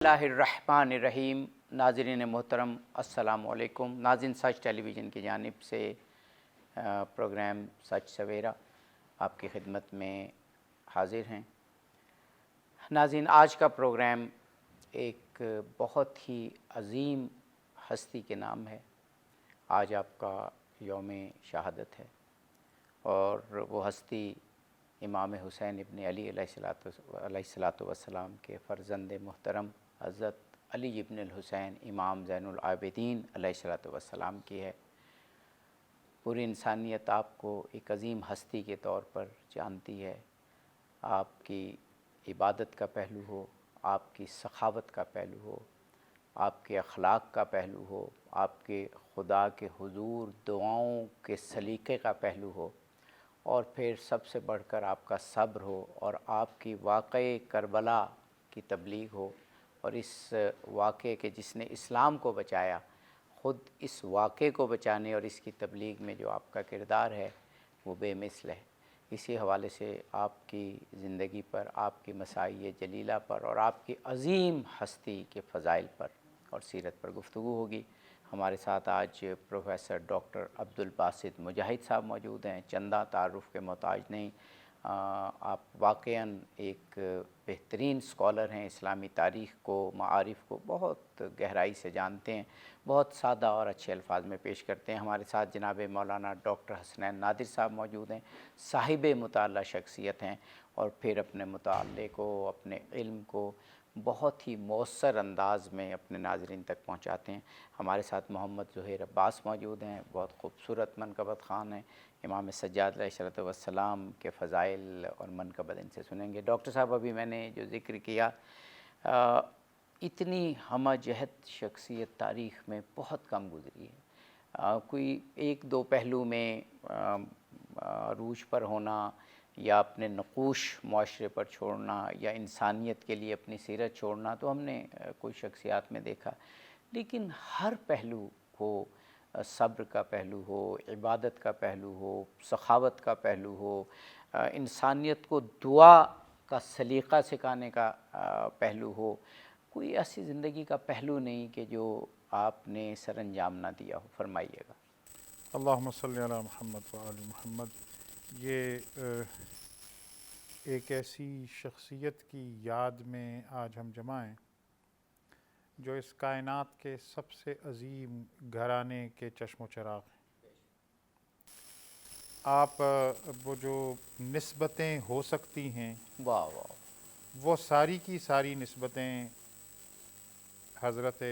اللہ الرحمن الرحیم۔ ناظرین محترم السلام علیکم۔ ناظرین سچ ٹیلی ویژن کی جانب سے پروگرام سچ سویرا آپ کی خدمت میں حاضر ہیں۔ ناظرین آج کا پروگرام ایک بہت ہی عظیم ہستی کے نام ہے۔ آج آپ کا یوم شہادت ہے اور وہ ہستی امام حسین ابن علی علیہ الصلوۃ والسلام کے فرزند محترم حضرت علی ابن الحسین امام زین العابدین علیہ الصلوۃ والسلام کی ہے۔ پوری انسانیت آپ کو ایک عظیم ہستی کے طور پر جانتی ہے۔ آپ کی عبادت کا پہلو ہو، آپ کی سخاوت کا پہلو ہو، آپ کے اخلاق کا پہلو ہو، آپ کے خدا کے حضور دعاؤں کے سلیقے کا پہلو ہو، اور پھر سب سے بڑھ کر آپ کا صبر ہو اور آپ کی واقعے کربلا کی تبلیغ ہو، اور اس واقعے کے جس نے اسلام کو بچایا، خود اس واقعے کو بچانے اور اس کی تبلیغ میں جو آپ کا کردار ہے وہ بے مثل ہے۔ اسی حوالے سے آپ کی زندگی پر، آپ کی مساعی جلیلہ پر اور آپ کی عظیم ہستی کے فضائل پر اور سیرت پر گفتگو ہوگی۔ ہمارے ساتھ آج پروفیسر ڈاکٹر عبدالباسط مجاہد صاحب موجود ہیں۔ چندہ تعارف کے محتاج نہیں، آپ واقعاً ایک بہترین اسکالر ہیں، اسلامی تاریخ کو، معارف کو بہت گہرائی سے جانتے ہیں، بہت سادہ اور اچھے الفاظ میں پیش کرتے ہیں۔ ہمارے ساتھ جناب مولانا ڈاکٹر حسنین نادر صاحب موجود ہیں، صاحب مطالعہ شخصیت ہیں اور پھر اپنے مطالعے کو، اپنے علم کو بہت ہی مؤثر انداز میں اپنے ناظرین تک پہنچاتے ہیں۔ ہمارے ساتھ محمد ظہیر عباس موجود ہیں، بہت خوبصورت منقبت خوان ہیں، امام سجاد علیہ السلام کے فضائل اور منقبت ان سے سنیں گے۔ ڈاکٹر صاحب ابھی میں نے جو ذکر کیا، اتنی ہمہ جہت شخصیت تاریخ میں بہت کم گزری ہے۔ کوئی ایک دو پہلو میں عروج پر ہونا یا اپنے نقوش معاشرے پر چھوڑنا یا انسانیت کے لیے اپنی سیرت چھوڑنا تو ہم نے کوئی شخصیات میں دیکھا، لیکن ہر پہلو ہو، صبر کا پہلو ہو، عبادت کا پہلو ہو، سخاوت کا پہلو ہو، انسانیت کو دعا کا سلیقہ سکھانے کا پہلو ہو، کوئی ایسی زندگی کا پہلو نہیں کہ جو آپ نے سر انجام نہ دیا ہو۔ فرمائیے گا۔ اللہم صلی علی محمد و آل محمد۔ یہ ایک ایسی شخصیت کی یاد میں آج ہم جمع ہیں جو اس کائنات کے سب سے عظیم گھرانے کے چشم و چراغ ہیں۔ آپ وہ جو نسبتیں ہو سکتی ہیں، واہ واہ، وہ ساری کی ساری نسبتیں حضرت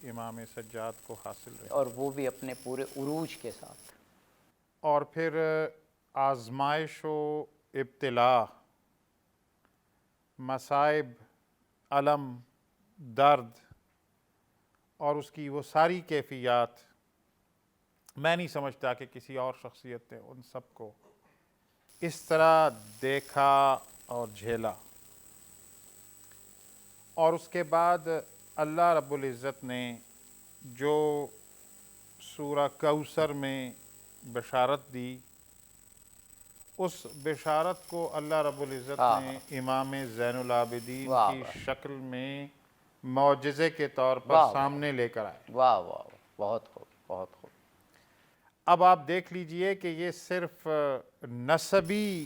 امام سجاد کو حاصل رہی، اور وہ بھی اپنے پورے عروج کے ساتھ۔ اور پھر آزمائش و ابتلا، مصائب، الم، درد اور اس کی وہ ساری کیفیات، میں نہیں سمجھتا کہ کسی اور شخصیت نے ان سب کو اس طرح دیکھا اور جھیلا۔ اور اس کے بعد اللہ رب العزت نے جو سورہ کوثر میں بشارت دی، اس بشارت کو اللہ رب العزت نے امام زین العابدین واہ کی واہ شکل میں معجزے کے طور پر واہ سامنے لے کر آئے۔ واہ واہ، بہت خوب، بہت خوب۔ اب آپ دیکھ لیجئے کہ یہ صرف نسبی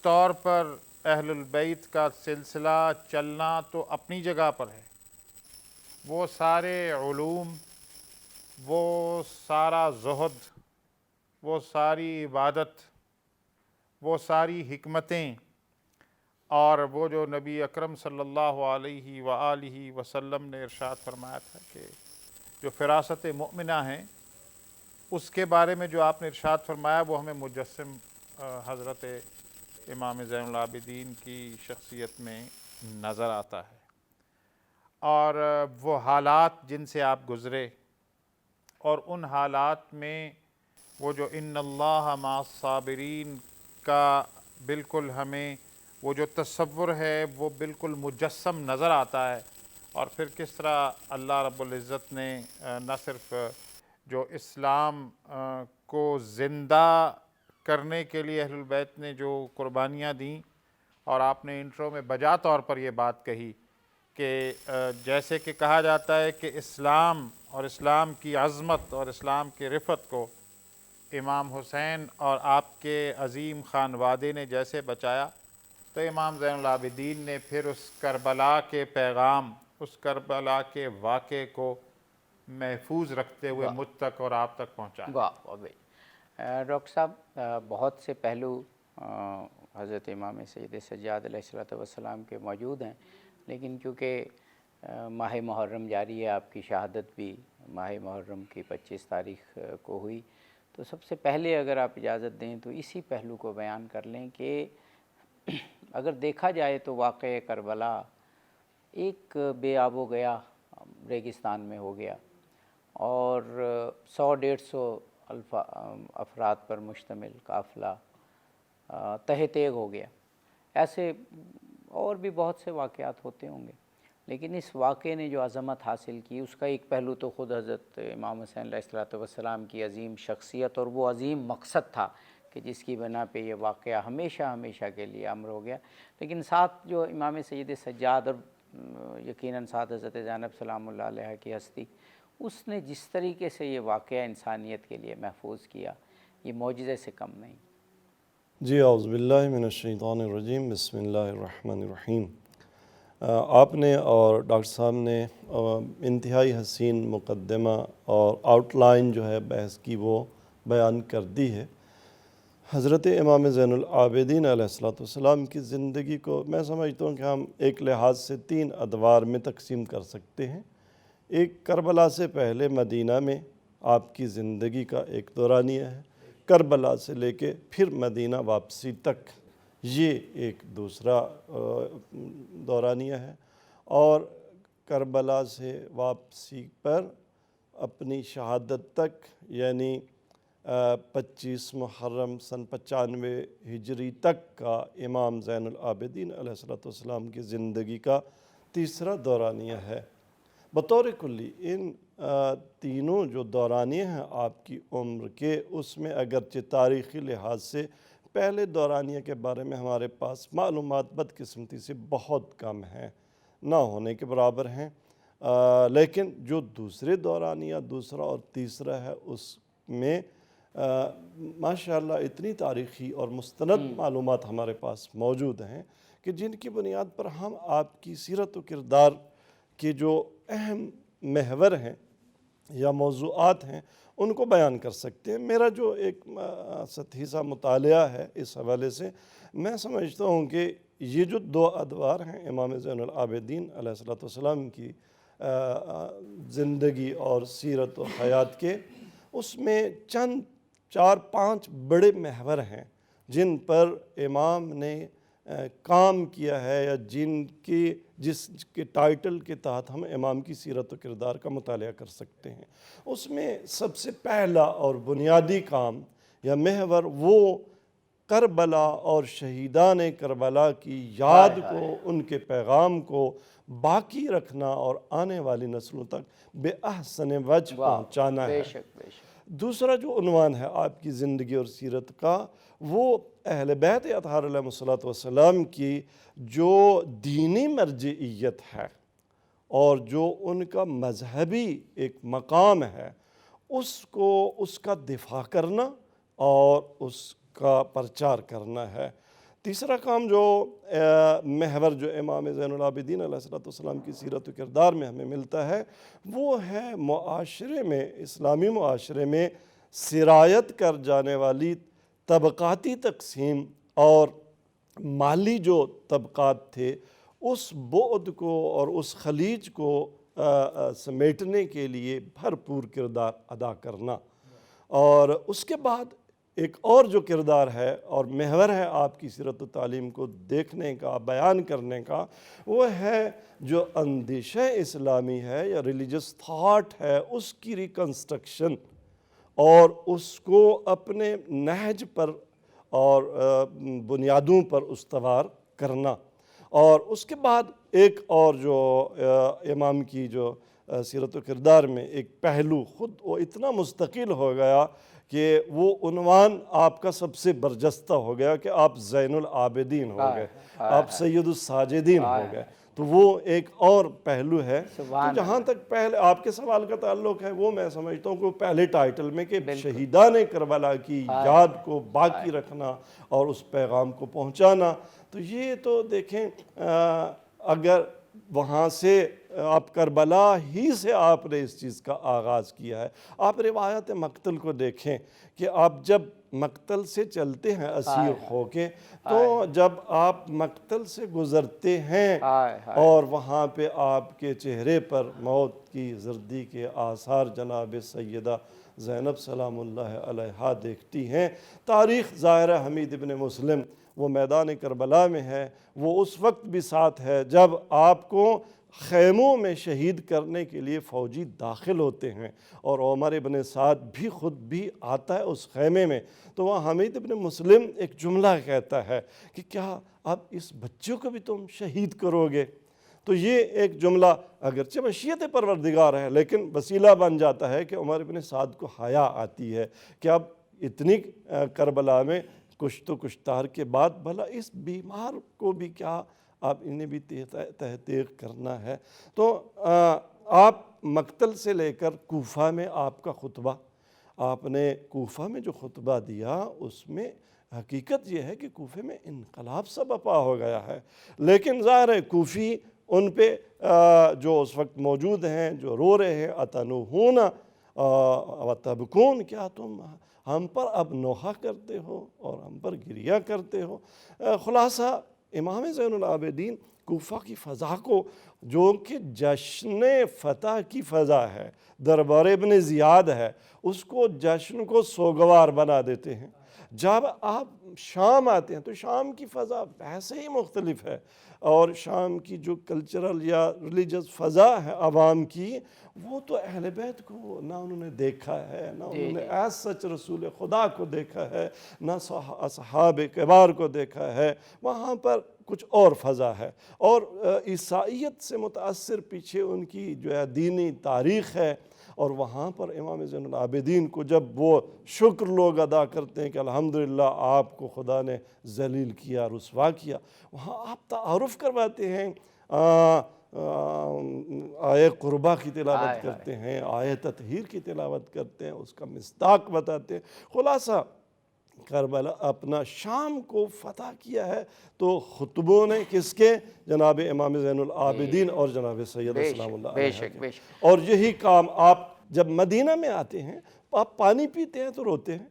طور پر اہل البیت کا سلسلہ چلنا تو اپنی جگہ پر ہے، وہ سارے علوم، وہ سارا زہد، وہ ساری عبادت، وہ ساری حکمتیں، اور وہ جو نبی اکرم صلی اللہ علیہ وآلہ وسلم نے ارشاد فرمایا تھا کہ جو فراست مؤمنہ ہیں، اس کے بارے میں جو آپ نے ارشاد فرمایا وہ ہمیں مجسم حضرت امام زین العابدین کی شخصیت میں نظر آتا ہے۔ اور وہ حالات جن سے آپ گزرے، اور ان حالات میں وہ جو ان اللہ مع الصابرین کا بالکل ہمیں وہ جو تصور ہے وہ بالکل مجسم نظر آتا ہے، اور پھر کس طرح اللہ رب العزت نے نہ صرف جو اسلام کو زندہ کرنے کے لیے اہل البیت نے جو قربانیاں دیں، اور آپ نے انٹرو میں بجا طور پر یہ بات کہی کہ جیسے کہ کہا جاتا ہے کہ اسلام اور اسلام کی عظمت اور اسلام کی رفعت کو امام حسین اور آپ کے عظیم خانوادے نے جیسے بچایا، تو امام زین العابدین نے پھر اس کربلا کے پیغام، اس کربلا کے واقعے کو محفوظ رکھتے ہوئے مجھ تک اور آپ تک پہنچایا۔ واہ واہ بھائی، ڈاکٹر صاحب بہت سے پہلو حضرت امام سید سجاد علیہ السلام کے موجود ہیں، لیکن کیونکہ ماہ محرم جاری ہے، آپ کی شہادت بھی ماہ محرم کی 25 تاریخ کو ہوئی، تو سب سے پہلے اگر آپ اجازت دیں تو اسی پہلو کو بیان کر لیں کہ اگر دیکھا جائے تو واقعہ کربلا ایک بے آب و گیا ریگستان میں ہو گیا اور 100-150 افراد پر مشتمل قافلہ تہہ تیغ ہو گیا۔ ایسے اور بھی بہت سے واقعات ہوتے ہوں گے، لیکن اس واقعے نے جو عظمت حاصل کی اس کا ایک پہلو تو خود حضرت امام حسین علیہ السلام کی عظیم شخصیت اور وہ عظیم مقصد تھا کہ جس کی بنا پہ یہ واقعہ ہمیشہ ہمیشہ کے لیے امر ہو گیا، لیکن ساتھ جو امام سید سجاد اور یقیناً ساتھ حضرت زینب سلام اللہ علیہ کی ہستی، اس نے جس طریقے سے یہ واقعہ انسانیت کے لیے محفوظ کیا، یہ معجزے سے کم نہیں۔ جی اعوذ باللہ من الشیطان الرجیم، بسم اللہ الرحمن الرحیم۔ آپ نے اور ڈاکٹر صاحب نے انتہائی حسین مقدمہ اور آؤٹ لائن جو ہے بحث کی وہ بیان کر دی ہے۔ حضرت امام زین العابدین علیہ السلام کی زندگی کو میں سمجھتا ہوں کہ ہم ایک لحاظ سے 3 ادوار میں تقسیم کر سکتے ہیں۔ ایک کربلا سے پہلے مدینہ میں آپ کی زندگی کا ایک دورانیہ ہے، کربلا سے لے کے پھر مدینہ واپسی تک یہ ایک دوسرا دورانیہ ہے، اور کربلا سے واپسی پر اپنی شہادت تک یعنی 25 محرم سن 95 ہجری تک کا امام زین العابدین علیہ السلام کی زندگی کا تیسرا دورانیہ ہے۔ بطور کلی ان تینوں جو دورانیے ہیں آپ کی عمر کے، اس میں اگرچہ تاریخی لحاظ سے پہلے دورانیے کے بارے میں ہمارے پاس معلومات بدقسمتی سے بہت کم ہیں، نہ ہونے کے برابر ہیں، لیکن جو دوسرے دورانیہ دوسرا اور تیسرا ہے اس میں ماشاءاللہ اتنی تاریخی اور مستند معلومات ہمارے پاس موجود ہیں کہ جن کی بنیاد پر ہم آپ کی سیرت و کردار کے جو اہم محور ہیں یا موضوعات ہیں ان کو بیان کر سکتے ہیں۔ میرا جو ایک سطحی سا مطالعہ ہے اس حوالے سے، میں سمجھتا ہوں کہ یہ جو 2 ادوار ہیں امام زین العابدین علیہ السلام کی زندگی اور سیرت و حیات کے، اس میں چند 4-5 بڑے محور ہیں جن پر امام نے کام کیا ہے، یا جس کے ٹائٹل کے تحت ہم امام کی سیرت و کردار کا مطالعہ کر سکتے ہیں۔ اس میں سب سے پہلا اور بنیادی کام یا محور وہ کربلا اور شہیدان کربلا کی یاد کو، ان کے پیغام کو باقی رکھنا اور آنے والی نسلوں تک بے احسن وجہ پہنچانا ہے۔ دوسرا جو عنوان ہے آپ کی زندگی اور سیرت کا، وہ اہل بیت اطہار علیہ السلام کی جو دینی مرجعیت ہے اور جو ان کا مذہبی ایک مقام ہے، اس کا دفاع کرنا اور اس کا پرچار کرنا ہے۔ تیسرا کام جو محور جو امام زین العابدین علیہ السلام کی سیرت و کردار میں ہمیں ملتا ہے، وہ ہے معاشرے میں، اسلامی معاشرے میں سرایت کر جانے والی طبقاتی تقسیم اور مالی جو طبقات تھے، اس بعد کو اور اس خلیج کو سمیٹنے کے لیے بھرپور کردار ادا کرنا۔ اور اس کے بعد ایک اور جو کردار ہے اور محور ہے آپ کی سیرت و تعلیم کو دیکھنے کا، بیان کرنے کا، وہ ہے جو اندیشہ اسلامی ہے یا ریلیجس تھاٹ ہے، اس کی ریکنسٹرکشن اور اس کو اپنے نہج پر اور بنیادوں پر استوار کرنا۔ اور اس کے بعد ایک اور جو امام کی جو سیرت و کردار میں ایک پہلو خود وہ اتنا مستقل ہو گیا کہ وہ عنوان آپ کا سب سے برجستہ ہو گیا کہ آپ زین العابدین ہو گئے، آپ سید الساجدین ہو گئے۔ تو وہ ایک اور پہلو ہے۔ تو سبحان جہاں تک پہلے آپ کے سوال کا تعلق ہے، وہ میں سمجھتا ہوں کہ پہلے ٹائٹل میں کہ شہیدان کربلا کی یاد کو باقی رکھنا اور اس پیغام کو پہنچانا، تو یہ تو دیکھیں اگر وہاں سے آپ کربلا ہی سے آپ نے اس چیز کا آغاز کیا ہے۔ آپ روایت مقتل کو دیکھیں کہ آپ جب مقتل سے چلتے ہیں اسیر ہو کے، تو جب آپ مقتل سے گزرتے ہیں اور وہاں پہ آپ کے چہرے پر موت کی زردی کے آثار جناب سیدہ زینب سلام اللہ علیہا دیکھتی ہیں۔ تاریخ ظاہر حمید ابن مسلم وہ میدان کربلا میں ہے، وہ اس وقت بھی ساتھ ہے جب آپ کو خیموں میں شہید کرنے کے لیے فوجی داخل ہوتے ہیں، اور عمر ابن سعد بھی خود بھی آتا ہے اس خیمے میں۔ تو وہاں حمید ابن مسلم ایک جملہ کہتا ہے کہ کیا اب اس بچوں کو بھی تم شہید کرو گے؟ تو یہ ایک جملہ اگرچہ مشیت پروردگار ہے، لیکن وسیلہ بن جاتا ہے کہ عمر ابن سعد کو حیا آتی ہے کہ اب اتنی کربلا میں کشت و کشتار کے بعد بھلا اس بیمار کو بھی کیا آپ انہیں بھی تحقیق کرنا ہے۔ تو آپ مقتل سے لے کر کوفہ میں آپ کا خطبہ، آپ نے کوفہ میں جو خطبہ دیا اس میں حقیقت یہ ہے کہ کوفے میں انقلاب سا بپا ہو گیا ہے، لیکن ظاہر ہے کوفی ان پہ جو اس وقت موجود ہیں جو رو رہے ہیں، اتنوہون وتبکون، کیا تم ہم پر اب نوحہ کرتے ہو اور ہم پر گریہ کرتے ہو؟ خلاصہ امام زین العابدین کوفہ کی فضا کو، جو کہ جشن فتح کی فضا ہے، دربار ابن زیاد ہے، اس کو جشن کو سوگوار بنا دیتے ہیں۔ جب آپ شام آتے ہیں تو شام کی فضا ویسے ہی مختلف ہے، اور شام کی جو کلچرل یا ریلیجس فضا ہے عوام کی، وہ تو اہل بیت کو نہ انہوں نے دیکھا ہے، نہ انہوں نے ایز سچ رسول خدا کو دیکھا ہے، نہ اصحاب کبار کو دیکھا ہے۔ وہاں پر کچھ اور فضا ہے، اور عیسائیت سے متاثر پیچھے ان کی جو ہے دینی تاریخ ہے، اور وہاں پر امام زین العابدین کو جب وہ شکر لوگ ادا کرتے ہیں کہ الحمدللہ آپ کو خدا نے ذلیل کیا، رسوا کیا، وہاں آپ تعارف کرواتے ہیں، آیے قربہ کی تلاوت کرتے ہیں، آیے تطہیر کی تلاوت کرتے ہیں، اس کا مصداق بتاتے ہیں۔ خلاصہ کربلا اپنا شام کو فتح کیا ہے تو خطبوں نے کس کے؟ جناب امام زین العابدین اور جناب سید سلام اللہ علیہ کے۔ اور یہی کام آپ جب مدینہ میں آتے ہیں، آپ پانی پیتے ہیں تو روتے ہیں،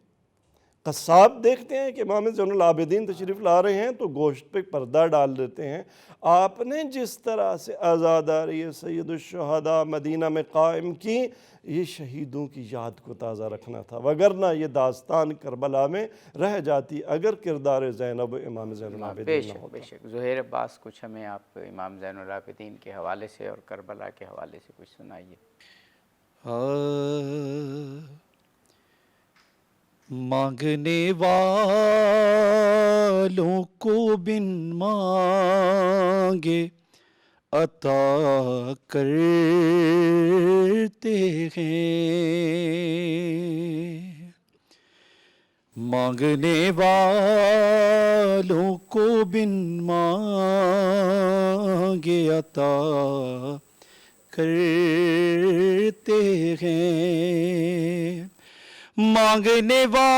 قصاب دیکھتے ہیں کہ امام زین العابدین تشریف لا رہے ہیں تو گوشت پہ پردہ ڈال دیتے ہیں۔ آپ نے جس طرح سے عزاداری سید الشہداء مدینہ میں قائم کی، یہ شہیدوں کی یاد کو تازہ رکھنا تھا، وگرنہ یہ داستان کربلا میں رہ جاتی اگر کردار زینب امام زین العابدین نہ ہوتا۔ بے شک زہیر عباس، کچھ ہمیں آپ امام زین العابدین کے حوالے سے اور کربلا کے حوالے سے کچھ سنائیے۔ مانگنے والوں کو بن مانگے عطا کرتے ہیں، مانگنے والوں کو بن مانگے عطا کرتے ہیں، مانگنے والوں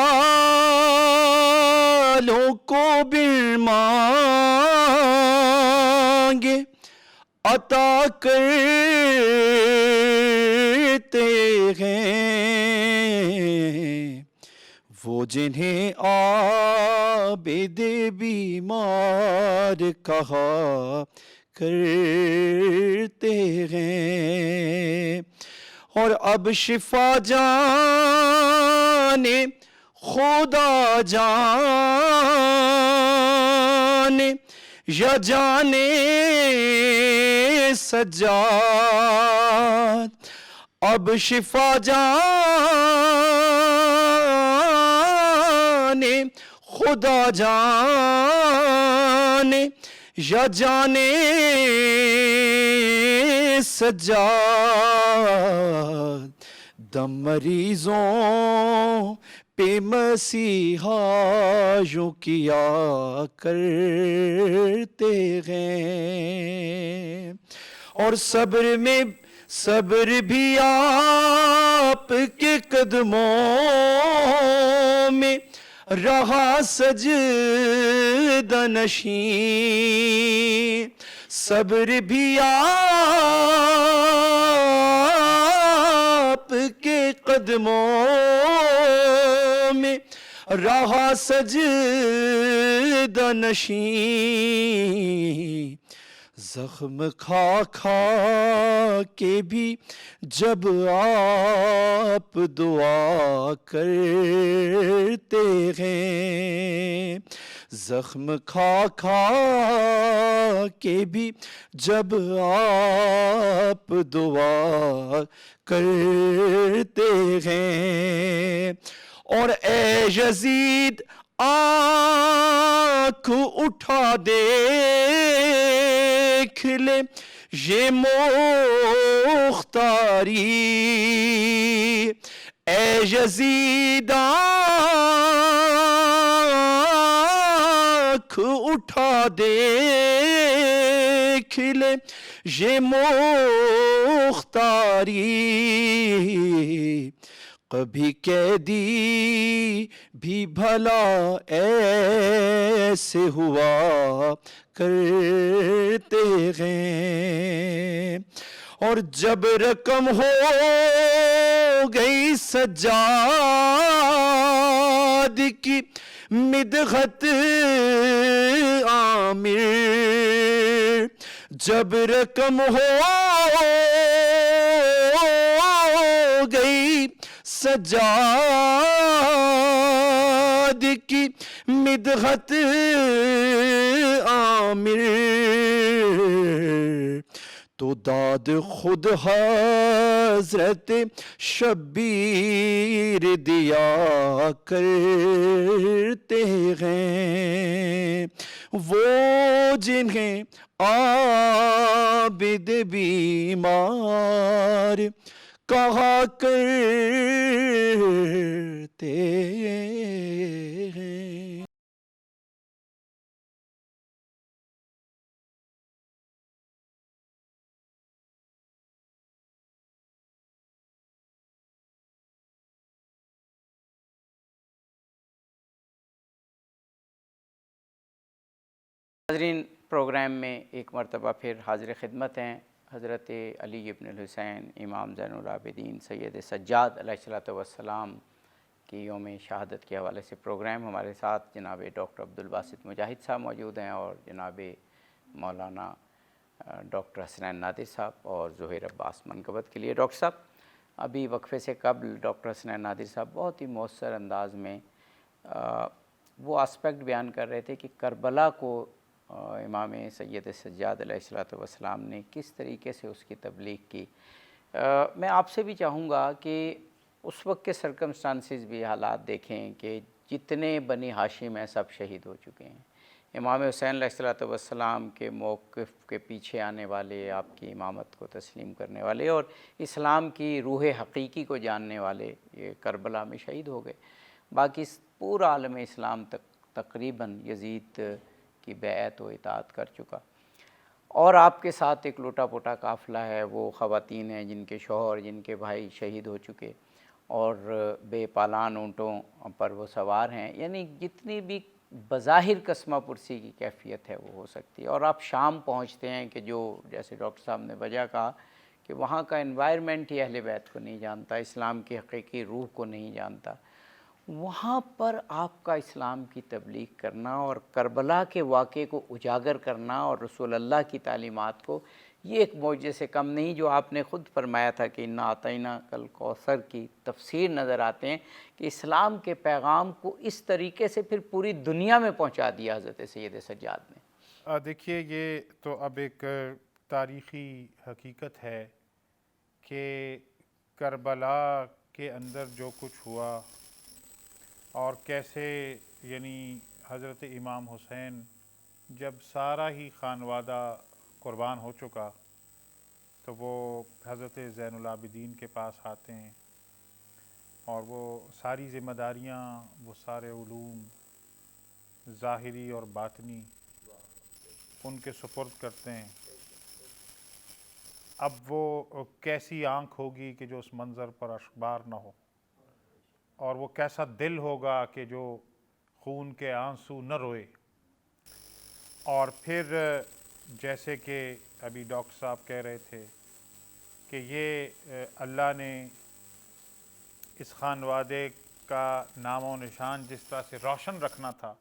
کو بن مانگے عطا کرتے ہیں، وہ جنہیں عابد بیمار کہا کرتے ہیں، اور اب شفا جانے خدا جانے یا جانے سجاد، اب شفا جانے خدا جانے یا جانے سجاد، دم مریضوں پہ مسیحا یوں کیا کرتے ہیں، اور صبر میں صبر بھی آپ کے قدموں میں رہا سجدہ نشین، صبر بھی آپ کے قدموں میں رہا سجدہ نشین، زخم کھا کھا کے بھی جب آپ دعا کرتے ہیں، زخم کھا کھا کے بھی جب آپ دعا کرتے ہیں، اور اے یزید آنکھ اٹھا دیکھ لے یہ مختاری، اے یزید آنکھ اٹھا دیکھ لے یہ مختاری، کبھی قیدی بھی بھلا ایسے ہوا کرتے ہیں، اور جب رقم ہو گئی سجاد کی مدحت عامر، جب رقم ہو گئی سجاد کی مدحت عامر، تو داد خود حضرت شبیر دیا کرتے ہیں، وہ جنہیں عابد بیمار کہا کرتے ہیں۔ ناظرین، پروگرام میں ایک مرتبہ پھر حاضر خدمت ہیں حضرت علی ابن الحسین امام زین العابدین سید سجاد علیہ الصلوۃ والسلام کی یوم شہادت کے حوالے سے پروگرام۔ ہمارے ساتھ جناب ڈاکٹر عبدالباسط مجاہد صاحب موجود ہیں، اور جناب مولانا ڈاکٹر حسنین نادر صاحب اور ظہیر عباس منقبت کے لیے۔ ڈاکٹر صاحب، ابھی وقفے سے قبل ڈاکٹر حسنین نادر صاحب بہت ہی مؤثر انداز میں وہ آسپیکٹ بیان کر رہے تھے کہ کربلا کو امام سید سجاد علیہ الصلوۃ والسلام نے کس طریقے سے اس کی تبلیغ کی۔ میں آپ سے بھی چاہوں گا کہ اس وقت کے سرکمسٹانسز بھی حالات دیکھیں کہ جتنے بنی ہاشم ہیں سب شہید ہو چکے ہیں، امام حسین علیہ الصلوۃ والسلام کے موقف کے پیچھے آنے والے، آپ کی امامت کو تسلیم کرنے والے اور اسلام کی روح حقیقی کو جاننے والے یہ کربلا میں شہید ہو گئے۔ باقی پورا عالم اسلام تقریباً یزید کی بیعت و اطاعت کر چکا، اور آپ کے ساتھ ایک لوٹا پوٹا قافلہ ہے، وہ خواتین ہیں جن کے شوہر، جن کے بھائی شہید ہو چکے، اور بے پالان اونٹوں پر وہ سوار ہیں، یعنی جتنی بھی بظاہر قسمہ پرسی کی کیفیت ہے وہ ہو سکتی ہے۔ اور آپ شام پہنچتے ہیں کہ جو جیسے ڈاکٹر صاحب نے وجہ کہا کہ وہاں کا انوائرمنٹ ہی اہل بیت کو نہیں جانتا، اسلام کی حقیقی روح کو نہیں جانتا، وہاں پر آپ کا اسلام کی تبلیغ کرنا اور کربلا کے واقعے کو اجاگر کرنا اور رسول اللہ کی تعلیمات کو، یہ ایک معجزے سے کم نہیں، جو آپ نے خود فرمایا تھا کہ انا اعطیناک الکوثر کی تفسیر نظر آتے ہیں کہ اسلام کے پیغام کو اس طریقے سے پھر پوری دنیا میں پہنچا دیا حضرت سید سجاد نے۔ دیکھیے، یہ تو اب ایک تاریخی حقیقت ہے کہ کربلا کے اندر جو کچھ ہوا اور کیسے، یعنی حضرت امام حسین جب سارا ہی خانوادہ قربان ہو چکا تو وہ حضرت زین العابدین کے پاس آتے ہیں اور وہ ساری ذمہ داریاں، وہ سارے علوم ظاہری اور باطنی ان کے سپرد کرتے ہیں۔ اب وہ کیسی آنکھ ہوگی کہ جو اس منظر پر اشکبار نہ ہو، اور وہ کیسا دل ہوگا کہ جو خون کے آنسو نہ روئے۔ اور پھر جیسے کہ ابھی ڈاکٹر صاحب کہہ رہے تھے کہ یہ اللہ نے اس خانوادے کا نام و نشان جس طرح سے روشن رکھنا تھا،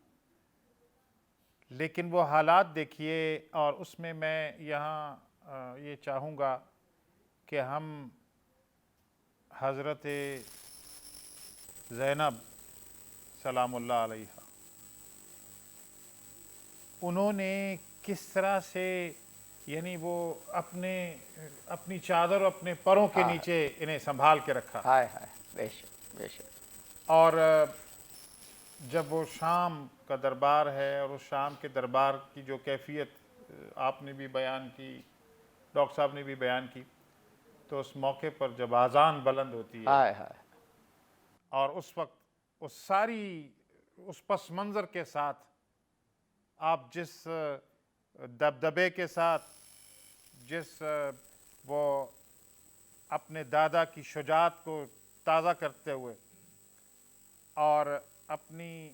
لیکن وہ حالات دیکھیے، اور اس میں یہاں یہ چاہوں گا کہ ہم حضرت زینب سلام اللہ علیہا، انہوں نے کس طرح سے یعنی وہ اپنی چادر اور اپنے پروں کے نیچے انہیں سنبھال کے رکھا، ہائے ہائے، بے شک بے شک۔ اور جب وہ شام کا دربار ہے، اور اس شام کے دربار کی جو کیفیت آپ نے بھی بیان کی، ڈاکٹر صاحب نے بھی بیان کی، تو اس موقع پر جب اذان بلند ہوتی ہے، ہائے ہائے، اور اس وقت اس پس منظر کے ساتھ آپ جس دبدبے کے ساتھ، جس وہ اپنے دادا کی شجاعت کو تازہ کرتے ہوئے اور اپنی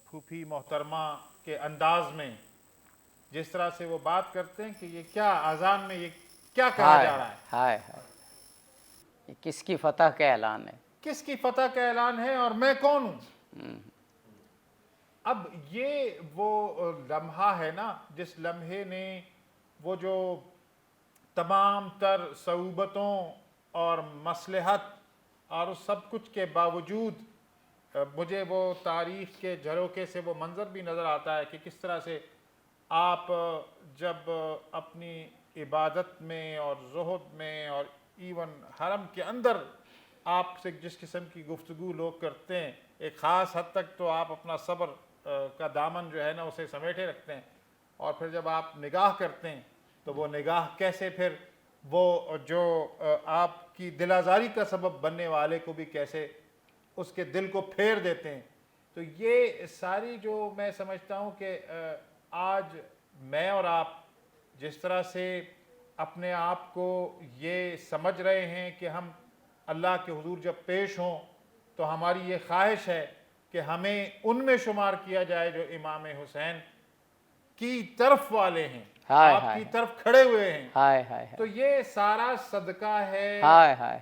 پھوپھی محترمہ کے انداز میں جس طرح سے وہ بات کرتے ہیں کہ یہ کیا اذان میں یہ کیا کہا جا رہا ہے، ہائے ہائے، یہ کس کی فتح کا اعلان ہے؟ کس کی فتح کا اعلان ہے اور میں کون ہوں؟ اب یہ وہ لمحہ ہے نا جس لمحے نے وہ جو تمام تر صعوبتوں اور مصلحت اور اس سب کچھ کے باوجود مجھے وہ تاریخ کے جھروکے سے وہ منظر بھی نظر آتا ہے کہ کس طرح سے آپ جب اپنی عبادت میں اور زہد میں اور ایون حرم کے اندر آپ سے جس قسم کی گفتگو لوگ کرتے ہیں، ایک خاص حد تک تو آپ اپنا صبر کا دامن جو ہے نا اسے سمیٹے رکھتے ہیں، اور پھر جب آپ نگاہ کرتے ہیں تو وہ نگاہ کیسے پھر وہ جو آپ کی دل آزاری کا سبب بننے والے کو بھی کیسے اس کے دل کو پھیر دیتے ہیں۔ تو یہ ساری جو میں سمجھتا ہوں کہ آج میں اور آپ جس طرح سے اپنے آپ کو یہ سمجھ رہے ہیں کہ ہم اللہ کے حضور جب پیش ہوں تو ہماری یہ خواہش ہے کہ ہمیں ان میں شمار کیا جائے جو امام حسین کی طرف والے ہیں، آپ کی طرف کھڑے ہوئے ہیں۔ تو یہ سارا صدقہ ہے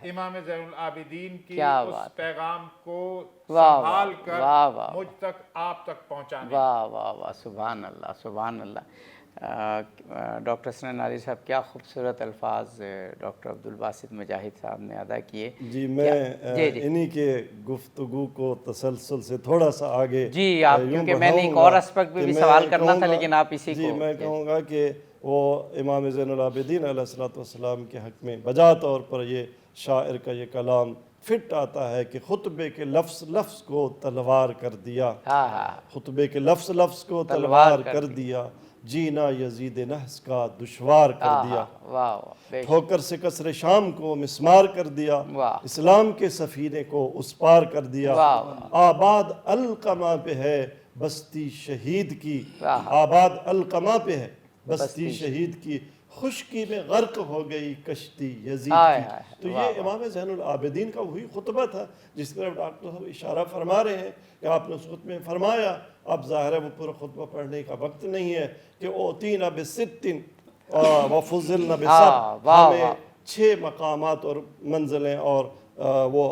امام زین العابدین کی اس پیغام کو سنبھال کر مجھ تک آپ تک پہنچانے۔ واہ واہ واہ، سبحان اللہ سبحان اللہ۔ ڈاکٹر حسنین ناظری صاحب، کیا خوبصورت الفاظ ڈاکٹر عبدالباسط مجاہد صاحب نے ادا کیے۔ جی میں انہی کے گفتگو کو تسلسل سے تھوڑا سا آگے، جی آپ، کیونکہ میں نے ایک اور اسپیکٹ پہ بھی سوال کرنا تھا لیکن آپ اسی کو، جی میں کہوں گا کہ وہ امام زین العابدین علیہ السلام کے حق میں بجا طور پر یہ شاعر کا یہ کلام فٹ آتا ہے کہ خطبے کے لفظ لفظ کو تلوار کر دیا، خطبے کے لفظ لفظ کو تلوار کر دیا، جینا یزید نحس کا دشوار کر دیا، ٹھوکر سے کسر شام کو مسمار کر دیا، اسلام کے سفینے کو اس پار کر دیا، آباد القمہ پہ ہے بستی شہید کی، آباد القمہ پہ ہے بستی شہید کی، خشکی میں غرق ہو گئی کشتی یزید کی۔ تو یہ امام زین العابدین کا وہی خطبہ تھا جس طرح ڈاکٹر صاحب اشارہ فرما رہے ہیں کہ آپ نے اس خطبے میں فرمایا، اب ظاہر ہے وہ پورا خطبہ پڑھنے کا وقت نہیں ہے، کہ اوتینا بستن وفضلنا بسبع، ہمیں 6 مقامات اور منزلیں اور وہ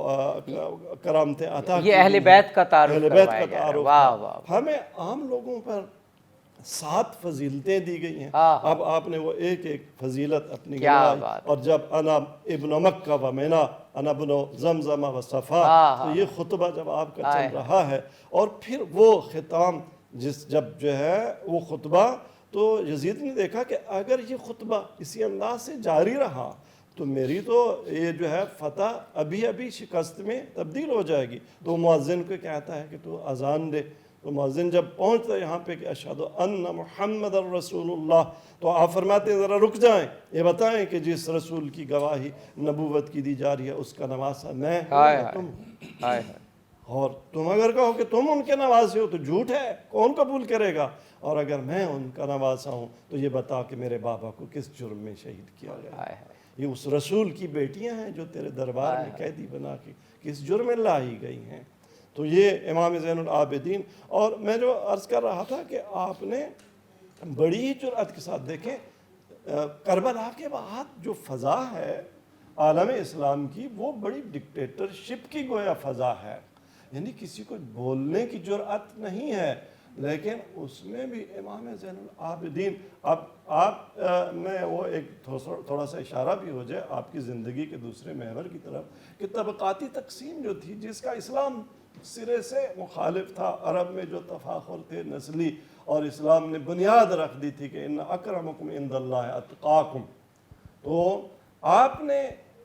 کرامتیں عطا کی، یہ اہل بیت کا تعارف کروایا گیا ہے۔ ہمیں عام لوگوں پر 7 فضیلتیں دی گئی ہیں، اب آپ نے وہ ایک ایک فضیلت اپنی گنوائی، اور جب انا ابن مکہ و مینا انا ابن زمزم و صفا، تو یہ خطبہ جب آپ کا چل رہا ہے، اور پھر وہ ختام جب جو ہے وہ خطبہ، تو یزید نے دیکھا کہ اگر یہ خطبہ اسی انداز سے جاری رہا تو میری تو یہ جو ہے فتح ابھی ابھی شکست میں تبدیل ہو جائے گی، تو مؤذن کو کہتا ہے کہ تو اذان دے، تو مؤذن جب پہنچتا ہے یہاں پہ کہ اشہد ان محمد الرسول اللہ، تو آپ فرماتے ہیں ذرا رک جائیں، یہ بتائیں کہ جس رسول کی گواہی نبوت کی دی جا رہی ہے اس کا نواسا میں ہوں یا تم؟ اور تم اگر کہو کہ تم ان کے نواسے ہو تو جھوٹ ہے، کون قبول کرے گا؟ اور اگر میں ان کا نواسا ہوں تو یہ بتا کہ میرے بابا کو کس جرم میں شہید کیا گیا؟ یہ اس رسول کی بیٹیاں ہیں جو تیرے دربار میں قیدی بنا کے کس جرم میں لائی گئی ہیں۔ تو یہ امام زین العابدین، اور میں جو عرض کر رہا تھا کہ آپ نے بڑی ہی جرأت کے ساتھ دیکھیں کربلا کے بعد جو فضا ہے عالم اسلام کی، وہ بڑی ڈکٹیٹرشپ کی گویا فضا ہے، یعنی کسی کو بولنے کی جرأت نہیں ہے، لیکن اس میں بھی امام زین العابدین، اب آپ میں وہ ایک تھوڑا سا اشارہ بھی ہو جائے آپ کی زندگی کے دوسرے محور کی طرف، کہ طبقاتی تقسیم جو تھی جس کا اسلام سرے سے مخالف تھا، عرب میں جو تفاخر تھے نسلی، اور اسلام نے بنیاد رکھ دی تھی کہ ان اکرمکم عند اللہ اتقاکم، تو آپ نے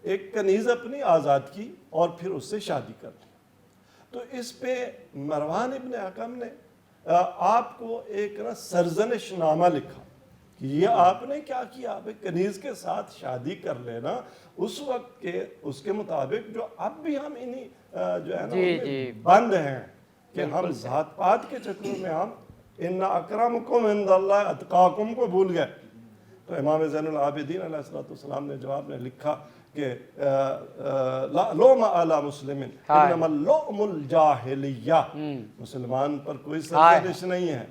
ایک کنیز اپنی آزاد کی اور پھر اس سے شادی کر لی۔ تو اس پہ مروان ابن حکم نے آپ کو ایک سرزنش نامہ لکھا کہ یہ آپ نے کیا کیا، کنیز کے ساتھ شادی کر لینا اس وقت کے اس کے مطابق جو اب بھی ہم انہی جو ہے نا بند ہیں کہ ہم ذات پات کے چکروں میں ہم ان اکرمکم عند اللہ اتقاکم کو بھول گئے۔ تو امام زین العابدین علیہ السلام نے جواب میں لکھا کہ لا لوم علی مسلم انما اللوم الجاہلیہ، مسلمان پر کوئی سرزنش نہیں ہے،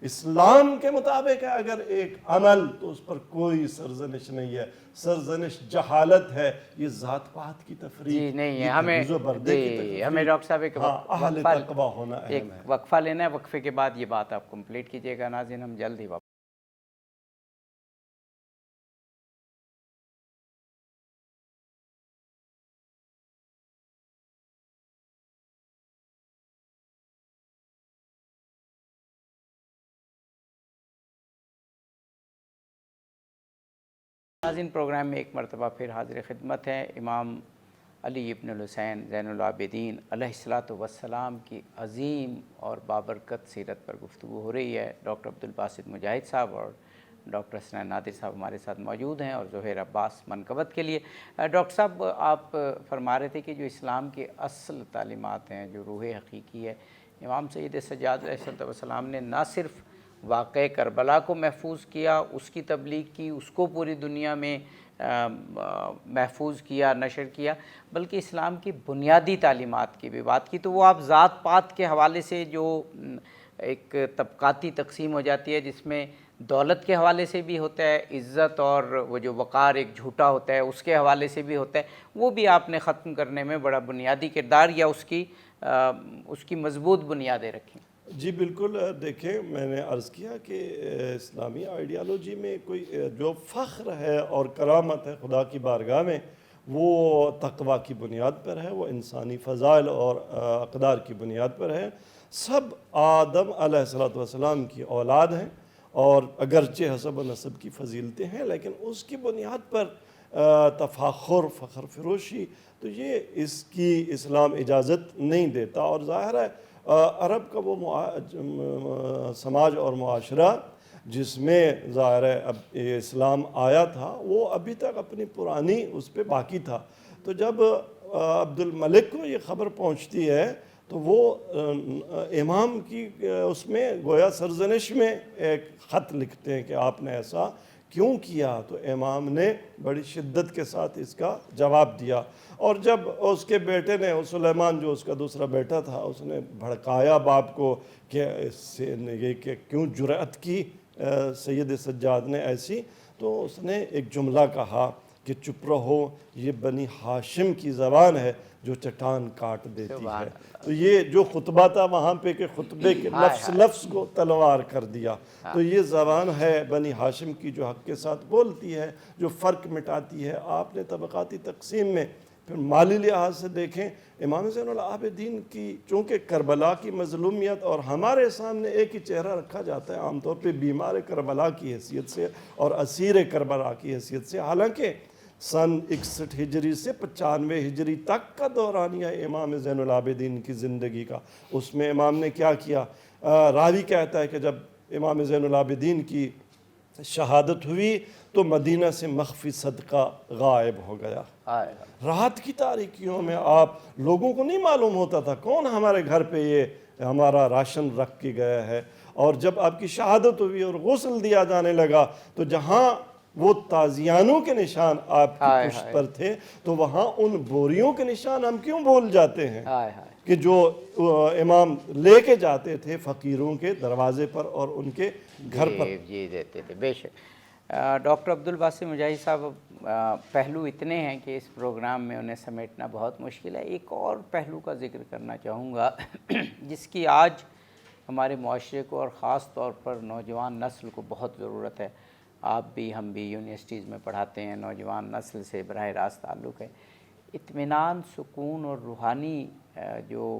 اسلام کے مطابق ہے اگر ایک عمل تو اس پر کوئی سرزنش نہیں ہے، سرزنش جہالت ہے، یہ ذات پات کی تفریق نہیں ہے، ہمیں ڈاکٹر صاحب ایک اہل تقوی ہونا اہم ہے۔ وقفہ لینا ہے، وقفے کے بعد یہ بات آپ کمپلیٹ کیجئے گا ناظرین، ہم جلد ہی واپس۔ ناظرین، پروگرام میں ایک مرتبہ پھر حاضر خدمت ہے۔ امام علی ابن الحسین زین العابدین علیہ السلام کی عظیم اور بابرکت سیرت پر گفتگو ہو رہی ہے۔ ڈاکٹر عبدالباسط مجاہد صاحب اور ڈاکٹر حسنین نادر صاحب ہمارے ساتھ موجود ہیں، اور زہیر عباس منقبت کے لیے۔ ڈاکٹر صاحب، آپ فرما رہے تھے کہ جو اسلام کے اصل تعلیمات ہیں، جو روح حقیقی ہے، امام سید سجاد علیہ السلام نے نہ صرف واقعہ کربلا کو محفوظ کیا، اس کی تبلیغ کی، اس کو پوری دنیا میں محفوظ کیا، نشر کیا، بلکہ اسلام کی بنیادی تعلیمات کی بھی بات کی۔ تو وہ آپ ذات پات کے حوالے سے جو ایک طبقاتی تقسیم ہو جاتی ہے، جس میں دولت کے حوالے سے بھی ہوتا ہے، عزت اور وہ جو وقار ایک جھوٹا ہوتا ہے اس کے حوالے سے بھی ہوتا ہے، وہ بھی آپ نے ختم کرنے میں بڑا بنیادی کردار یا اس کی مضبوط بنیادیں رکھیں۔ جی بالکل، دیکھیں میں نے عرض کیا کہ اسلامی آئیڈیالوجی میں کوئی جو فخر ہے اور کرامت ہے خدا کی بارگاہ میں، وہ تقوی کی بنیاد پر ہے، وہ انسانی فضائل اور اقدار کی بنیاد پر ہے۔ سب آدم علیہ السلام کی اولاد ہیں، اور اگرچہ حسب و نسب کی فضیلتیں ہیں، لیکن اس کی بنیاد پر تفاخر، فخر فروشی، تو یہ اس کی اسلام اجازت نہیں دیتا۔ اور ظاہر ہے عرب کا وہ سماج اور معاشرہ جس میں ظاہر ہے اب اسلام آیا تھا، وہ ابھی تک اپنی پرانی اس پہ باقی تھا۔ تو جب عبد الملک کو یہ خبر پہنچتی ہے تو وہ امام کی اس میں گویا سرزنش میں ایک خط لکھتے ہیں کہ آپ نے ایسا کیوں کیا؟ تو امام نے بڑی شدت کے ساتھ اس کا جواب دیا، اور جب اس کے بیٹے نے سلیمان جو اس کا دوسرا بیٹا تھا، اس نے بھڑکایا باپ کو کہ اس سے یہ کہ کیوں جرأت کی سید سجاد نے ایسی، تو اس نے ایک جملہ کہا کہ چپ رہو، یہ بنی ہاشم کی زبان ہے جو چٹان کاٹ دیتی ہے۔ تو یہ جو خطبہ تھا وہاں پہ کہ خطبے کے لفظ کو تلوار کر دیا، تو یہ زبان ہے بنی ہاشم کی جو حق کے ساتھ بولتی ہے، جو فرق مٹاتی ہے۔ آپ نے طبقاتی تقسیم میں پھر مالی لحاظ سے دیکھیں، امام زین العابدین کی چونکہ کربلا کی مظلومیت، اور ہمارے سامنے ایک ہی چہرہ رکھا جاتا ہے عام طور پہ بیمار کربلا کی حیثیت سے اور اسیر کربلا کی حیثیت سے، حالانکہ سن 61 ہجری سے 95 ہجری تک کا دورانیہ امام زین العابدین کی زندگی کا، اس میں امام نے کیا کیا؟ راوی کہتا ہے کہ جب امام زین العابدین کی شہادت ہوئی تو مدینہ سے مخفی صدقہ غائب ہو گیا۔ رات کی تاریکیوں میں آپ لوگوں کو نہیں معلوم ہوتا تھا کون ہمارے گھر پہ یہ ہمارا راشن رکھ کے گیا ہے، اور جب آپ کی شہادت ہوئی اور غسل دیا جانے لگا تو جہاں وہ تازیانوں کے نشان آپ کی پشت پر تھے تو وہاں ان بوریوں کے نشان ہم کیوں بھول جاتے ہیں کہ جو امام لے کے جاتے تھے فقیروں کے دروازے پر اور ان کے گھر پر جی دیتے تھے۔ بے شک ڈاکٹر عبدالباسط مجاہد صاحب، پہلو اتنے ہیں کہ اس پروگرام میں انہیں سمیٹنا بہت مشکل ہے۔ ایک اور پہلو کا ذکر کرنا چاہوں گا جس کی آج ہمارے معاشرے کو اور خاص طور پر نوجوان نسل کو بہت ضرورت ہے۔ آپ بھی ہم بھی یونیورسٹیز میں پڑھاتے ہیں، نوجوان نسل سے براہ راست تعلق ہے۔ اطمینان، سکون اور روحانی جو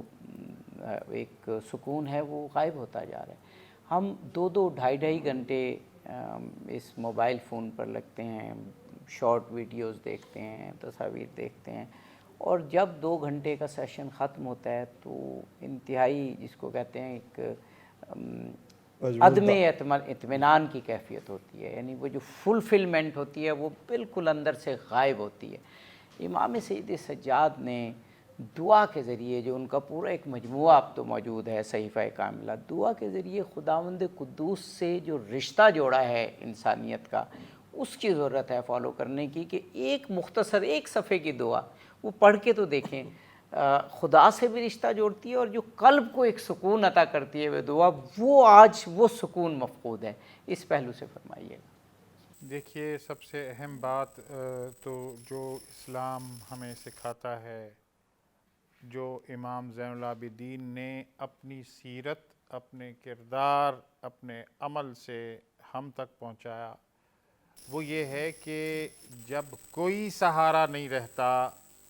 ایک سکون ہے وہ غائب ہوتا جا رہا ہے۔ ہم 2-2 ڈھائی گھنٹے اس موبائل فون پر لگتے ہیں، شارٹ ویڈیوز دیکھتے ہیں، تصاویر دیکھتے ہیں، اور جب 2 گھنٹے کا سیشن ختم ہوتا ہے تو انتہائی جس کو کہتے ہیں ایک عدم اطمینان کی کیفیت ہوتی ہے، یعنی وہ جو فلفلمنٹ ہوتی ہے وہ بالکل اندر سے غائب ہوتی ہے۔ امام سید سجاد نے دعا کے ذریعے، جو ان کا پورا ایک مجموعہ اب تو موجود ہے صحیفہ کاملہ، دعا کے ذریعے خداوند قدوس سے جو رشتہ جوڑا ہے انسانیت کا، اس کی ضرورت ہے فالو کرنے کی، کہ ایک مختصر 1 صفحے کی دعا وہ پڑھ کے تو دیکھیں، خدا سے بھی رشتہ جوڑتی ہے، اور جو قلب کو ایک سکون عطا کرتی ہے وہ دعا، وہ آج وہ سکون مفقود ہے۔ اس پہلو سے فرمائیے گا۔ دیکھیے، سب سے اہم بات تو جو اسلام ہمیں سکھاتا ہے، جو امام زین العابدین نے اپنی سیرت، اپنے کردار، اپنے عمل سے ہم تک پہنچایا، وہ یہ ہے کہ جب کوئی سہارا نہیں رہتا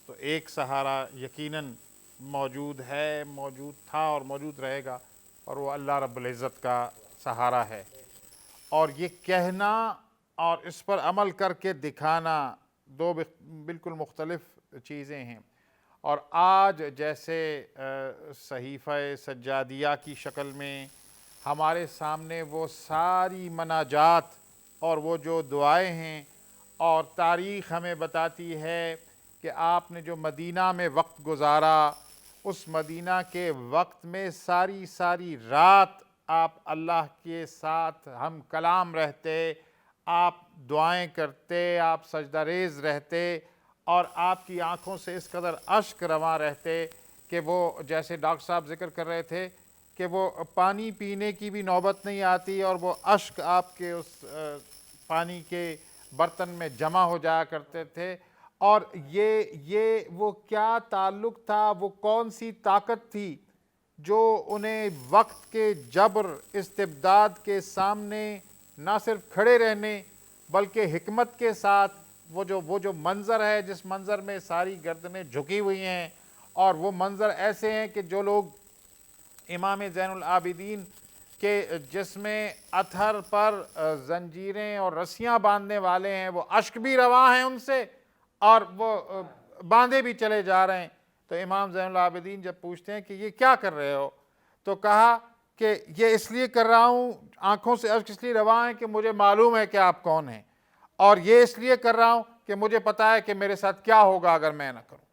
تو ایک سہارا یقیناً موجود ہے، موجود تھا اور موجود رہے گا، اور وہ اللہ رب العزت کا سہارا ہے۔ اور یہ کہنا اور اس پر عمل کر کے دکھانا 2 بالکل مختلف چیزیں ہیں۔ اور آج جیسے صحیفہ سجادیہ کی شکل میں ہمارے سامنے وہ ساری مناجات اور وہ جو دعائیں ہیں، اور تاریخ ہمیں بتاتی ہے کہ آپ نے جو مدینہ میں وقت گزارا، اس مدینہ کے وقت میں ساری رات آپ اللہ کے ساتھ ہم کلام رہتے، آپ دعائیں کرتے، آپ سجدہ ریز رہتے، اور آپ کی آنکھوں سے اس قدر اشک رواں رہتے کہ وہ جیسے ڈاکٹر صاحب ذکر کر رہے تھے کہ وہ پانی پینے کی بھی نوبت نہیں آتی، اور وہ اشک آپ کے اس پانی کے برتن میں جمع ہو جایا کرتے تھے۔ اور یہ وہ کیا تعلق تھا، وہ کون سی طاقت تھی جو انہیں وقت کے جبر، استبداد کے سامنے نہ صرف کھڑے رہنے بلکہ حکمت کے ساتھ وہ جو منظر ہے، جس منظر میں ساری گردنیں جھکی ہوئی ہیں، اور وہ منظر ایسے ہیں کہ جو لوگ امام زین العابدین کے جس میں اطہر پر زنجیریں اور رسیاں باندھنے والے ہیں، وہ اشک بھی رواں ہیں ان سے، اور وہ باندھے بھی چلے جا رہے ہیں۔ تو امام زین العابدین جب پوچھتے ہیں کہ یہ کیا کر رہے ہو، تو کہا کہ یہ اس لیے کر رہا ہوں، آنکھوں سے اشک اس لیے رواں ہیں کہ مجھے معلوم ہے کہ آپ کون ہیں، اور یہ اس لیے کر رہا ہوں کہ مجھے پتا ہے کہ میرے ساتھ کیا ہوگا اگر میں نہ کروں۔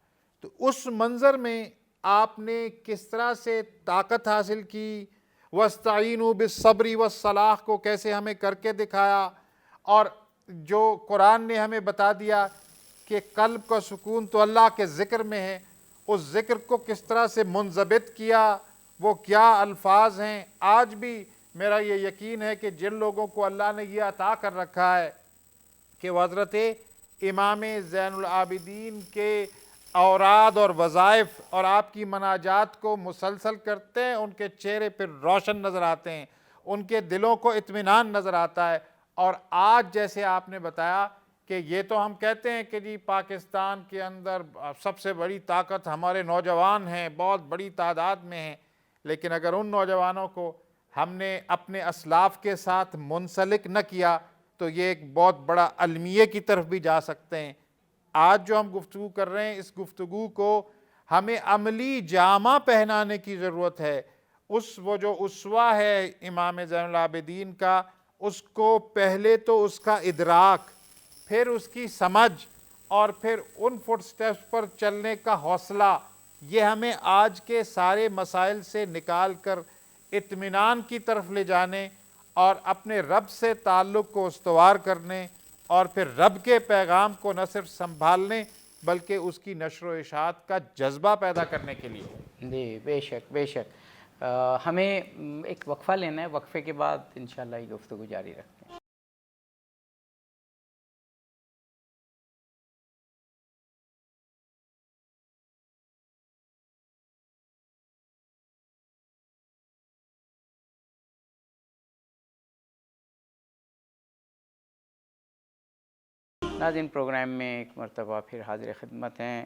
تو اس منظر میں آپ نے کس طرح سے طاقت حاصل کی، وَاسْتَعِينُوا بِالصَّبْرِ وَالصَّلَاحِ کو کیسے ہمیں کر کے دکھایا، اور جو قرآن نے ہمیں بتا دیا کہ قلب کا سکون تو اللہ کے ذکر میں ہے، اس ذکر کو کس طرح سے منضبط کیا، وہ کیا الفاظ ہیں۔ آج بھی میرا یہ یقین ہے کہ جن لوگوں کو اللہ نے یہ عطا کر رکھا ہے کہ وہ حضرت امام زین العابدین کے اوراد اور وظائف اور آپ کی مناجات کو مسلسل کرتے ہیں، ان کے چہرے پہ روشن نظر آتے ہیں، ان کے دلوں کو اطمینان نظر آتا ہے۔ اور آج جیسے آپ نے بتایا کہ یہ تو ہم کہتے ہیں کہ جی پاکستان کے اندر سب سے بڑی طاقت ہمارے نوجوان ہیں، بہت بڑی تعداد میں ہیں، لیکن اگر ان نوجوانوں کو ہم نے اپنے اسلاف کے ساتھ منسلک نہ کیا تو یہ ایک بہت بڑا المیے کی طرف بھی جا سکتے ہیں آج جو ہم گفتگو کر رہے ہیں اس گفتگو کو ہمیں عملی جامہ پہنانے کی ضرورت ہے. وہ جو اسوہ ہے امام زین العابدین کا، اس کو پہلے تو اس کا ادراک، پھر اس کی سمجھ، اور پھر ان فٹ سٹیپس پر چلنے کا حوصلہ، یہ ہمیں آج کے سارے مسائل سے نکال کر اطمینان کی طرف لے جانے اور اپنے رب سے تعلق کو استوار کرنے اور پھر رب کے پیغام کو نہ صرف سنبھالنے بلکہ اس کی نشر و اشاعت کا جذبہ پیدا کرنے کے لیے. جی بے شک بے شک. ہمیں ایک وقفہ لینا ہے، وقفے کے بعد انشاءاللہ یہ گفتگو جاری رکھتے ہیں. ناظرین، پروگرام میں ایک مرتبہ پھر حاضر خدمت ہیں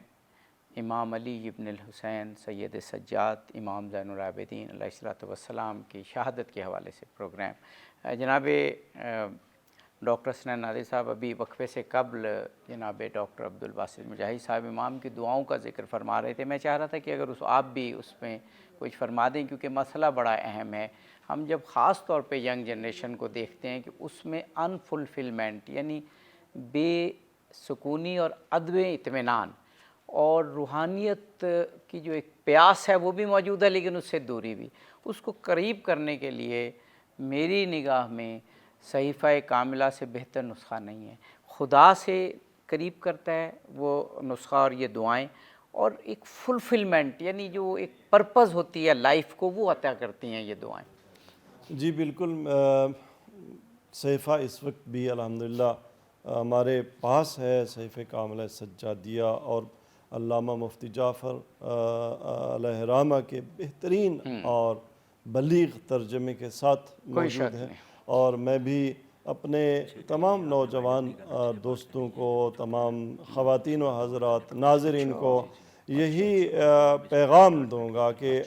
امام علی ابن الحسین سید سجاد امام زین العابدین علیہ الصلوۃ والسلام کی شہادت کے حوالے سے پروگرام. جناب ڈاکٹر حسنین ناظر صاحب ابھی وقفے سے قبل جناب ڈاکٹر عبدالباسط مجاہد صاحب امام کی دعاؤں کا ذکر فرما رہے تھے. میں چاہ رہا تھا کہ اگر آپ بھی اس میں کچھ فرما دیں، کیونکہ مسئلہ بڑا اہم ہے. ہم جب خاص طور پہ ینگ جنریشن کو دیکھتے ہیں کہ اس میں انفلفلمنٹ یعنی بے سکونی اور عدم اطمینان اور روحانیت کی جو ایک پیاس ہے وہ بھی موجود ہے، لیکن اس سے دوری بھی. اس کو قریب کرنے کے لیے میری نگاہ میں صحیفہ کاملہ سے بہتر نسخہ نہیں ہے. خدا سے قریب کرتا ہے وہ نسخہ اور یہ دعائیں، اور ایک فلفلمنٹ یعنی جو ایک پرپز ہوتی ہے لائف کو وہ عطا کرتی ہیں یہ دعائیں. جی بالکل. صحیفہ اس وقت بھی الحمدللہ ہمارے پاس ہے، صحیفہ کاملہ سجادیہ، اور علامہ مفتی جعفر علیہ رحمہ کے بہترین اور بلیغ ترجمے کے ساتھ موجود ہے. اور میں بھی اپنے تمام نوجوان دوستوں کو، تمام خواتین و حضرات ناظرین کو یہی پیغام دوں گا کہ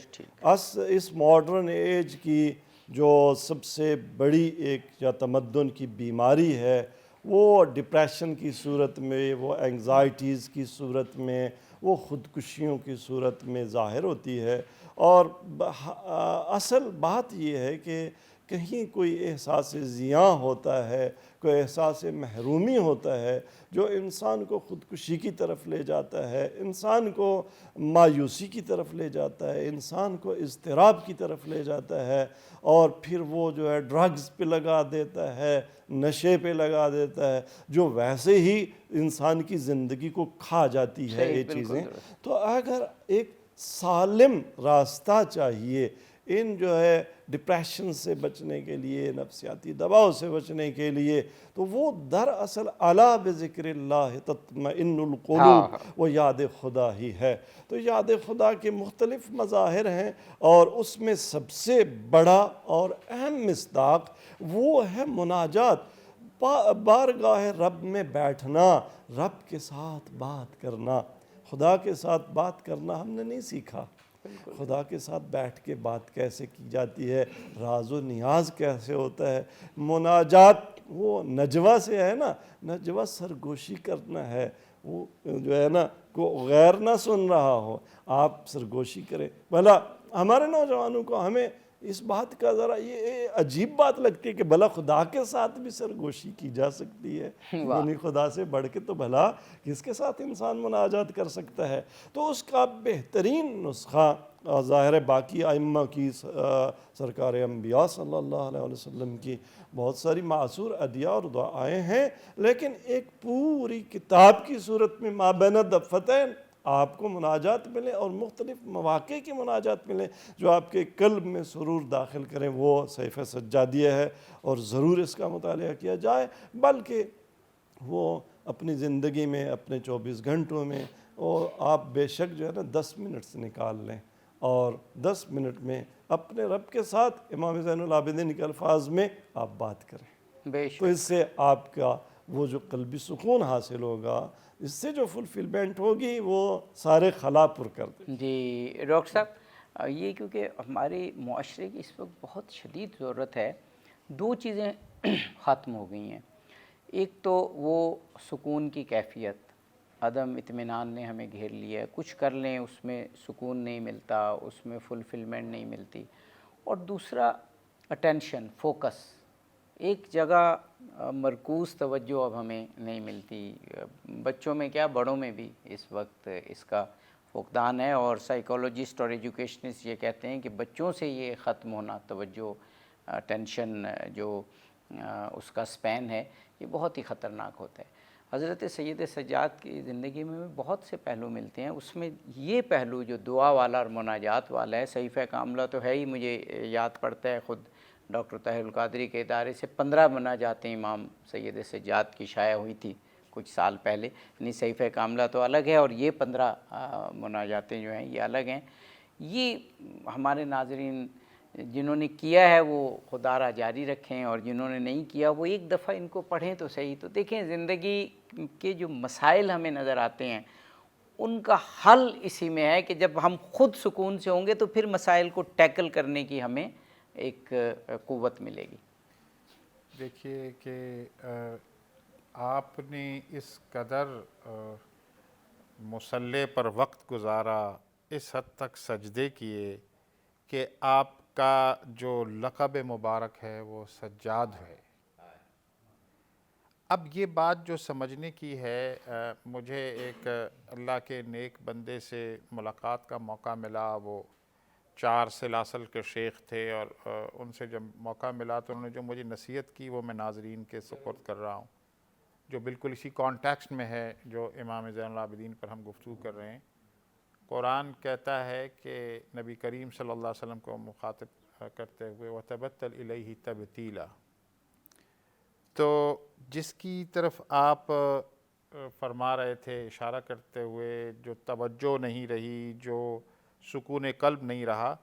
اس ماڈرن ایج کی جو سب سے بڑی ایک یا تمدن کی بیماری ہے وہ ڈپریشن کی صورت میں، وہ انگزائٹیز کی صورت میں، وہ خودکشیوں کی صورت میں ظاہر ہوتی ہے. اور اصل بات یہ ہے کہ کہیں کوئی احساس زیاں ہوتا ہے، کوئی احساس محرومی ہوتا ہے جو انسان کو خودکشی کی طرف لے جاتا ہے، انسان کو مایوسی کی طرف لے جاتا ہے، انسان کو اضطراب کی طرف لے جاتا ہے، اور پھر وہ جو ہے ڈرگز پہ لگا دیتا ہے، نشے پہ لگا دیتا ہے، جو ویسے ہی انسان کی زندگی کو کھا جاتی ہے یہ چیزیں. تو اگر ایک سالم راستہ چاہیے ان جو ہے ڈپریشن سے بچنے کے لیے، نفسیاتی دباؤ سے بچنے کے لیے، تو وہ دراصل الا بذکر اللہ تطمئن القلوب، وہ یاد خدا ہی ہے. تو یاد خدا کے مختلف مظاہر ہیں، اور اس میں سب سے بڑا اور اہم مصداق وہ ہے مناجات، بارگاہ رب میں بیٹھنا، رب کے ساتھ بات کرنا. خدا کے ساتھ بات کرنا ہم نے نہیں سیکھا. خدا کے ساتھ بیٹھ کے بات کیسے کی جاتی ہے، راز و نیاز کیسے ہوتا ہے. مناجات وہ نجوہ سے ہے نا، نجوہ سرگوشی کرنا ہے. وہ جو ہے نا کو غیر نہ سن رہا ہو، آپ سرگوشی کریں. بھلا ہمارے نوجوانوں کو ہمیں اس بات کا ذرا یہ عجیب بات لگتی ہے کہ بھلا خدا کے ساتھ بھی سرگوشی کی جا سکتی ہے. یعنی خدا سے بڑھ کے تو بھلا کس کے ساتھ انسان مناجات کر سکتا ہے. تو اس کا بہترین نسخہ ظاہر باقی ائمہ کی، سرکار انبیاء صلی اللہ علیہ وسلم کی بہت ساری معصور ادعیاء اور دعائیں ہیں، لیکن ایک پوری کتاب کی صورت میں ما بین الدفتین آپ کو مناجات ملیں، اور مختلف مواقع کی مناجات ملیں جو آپ کے قلب میں سرور داخل کریں. وہ صحیفہ سجادیہ ہے، اور ضرور اس کا مطالعہ کیا جائے. بلکہ وہ اپنی زندگی میں اپنے 24 گھنٹوں میں اور آپ بے شک جو ہے نا 10 منٹ نکال لیں، اور 10 منٹ میں اپنے رب کے ساتھ امام زین العابدین کے الفاظ میں آپ بات کریں. تو اس سے آپ کا وہ جو قلبی سکون حاصل ہوگا، اس سے جو فلفلمنٹ ہوگی وہ سارے خلا پر کر دیں. جی ڈاکٹر صاحب، یہ کیونکہ ہمارے معاشرے کی اس وقت بہت شدید ضرورت ہے. دو چیزیں ختم ہو گئی ہیں. ایک تو وہ سکون کی کیفیت عدم اطمینان نے ہمیں گھیر لیا ہے، کچھ کر لیں اس میں سکون نہیں ملتا، اس میں فلفلمنٹ نہیں ملتی۔ اور دوسرا اٹینشن، فوکس، ایک جگہ مرکوز توجہ اب ہمیں نہیں ملتی، بچوں میں کیا بڑوں میں بھی اس وقت اس کا فقدان ہے، اور سائیکالوجسٹ اور ایجوکیشنسٹ یہ کہتے ہیں کہ بچوں سے یہ ختم ہونا، توجہ، ٹینشن جو اس کا سپین ہے، یہ بہت ہی خطرناک ہوتا ہے۔ حضرت سید سجاد کی زندگی میں بہت سے پہلو ملتے ہیں، اس میں یہ پہلو جو دعا والا اور مناجات والا ہے، صحیفہ کاملہ تو ہے ہی، مجھے یاد پڑتا ہے خود ڈاکٹر طاہر القادری کے ادارے سے 15 مناجاتیں امام سید سجاد کی شائع ہوئی تھی کچھ سال پہلے، یعنی صحیفہ کاملہ تو الگ ہے اور یہ 15 مناجاتیں جو ہیں یہ الگ ہیں۔ یہ ہمارے ناظرین جنہوں نے کیا ہے وہ خدا را جاری رکھیں، اور جنہوں نے نہیں کیا وہ ایک دفعہ ان کو پڑھیں تو صحیح۔ تو دیکھیں زندگی کے جو مسائل ہمیں نظر آتے ہیں ان کا حل اسی میں ہے کہ جب ہم خود سکون سے ہوں گے تو پھر مسائل کو ٹیکل کرنے کی ہمیں ایک قوت ملے گی۔ دیکھیے کہ آپ نے اس قدر مصلی پر وقت گزارا، اس حد تک سجدے کیے کہ آپ کا جو لقب مبارک ہے وہ سجاد ہے۔ اب یہ بات جو سمجھنے کی ہے، مجھے ایک اللہ کے نیک بندے سے ملاقات کا موقع ملا، وہ 4 سلاسل کے شیخ تھے، اور ان سے جب موقع ملا تو انہوں نے جو مجھے نصیحت کی وہ میں ناظرین کے سپرد کر رہا ہوں، جو بالکل اسی کانٹیکسٹ میں ہے جو امام زین العابدین پر ہم گفتگو کر رہے ہیں۔ قرآن کہتا ہے کہ نبی کریم صلی اللہ علیہ وسلم کو مخاطب کرتے ہوئے وَتَبَتَّلْ إِلَيْهِ تَبْتِيلًا، تو جس کی طرف آپ فرما رہے تھے اشارہ کرتے ہوئے، جو توجہ نہیں رہی، جو سکون قلب نہیں رہا،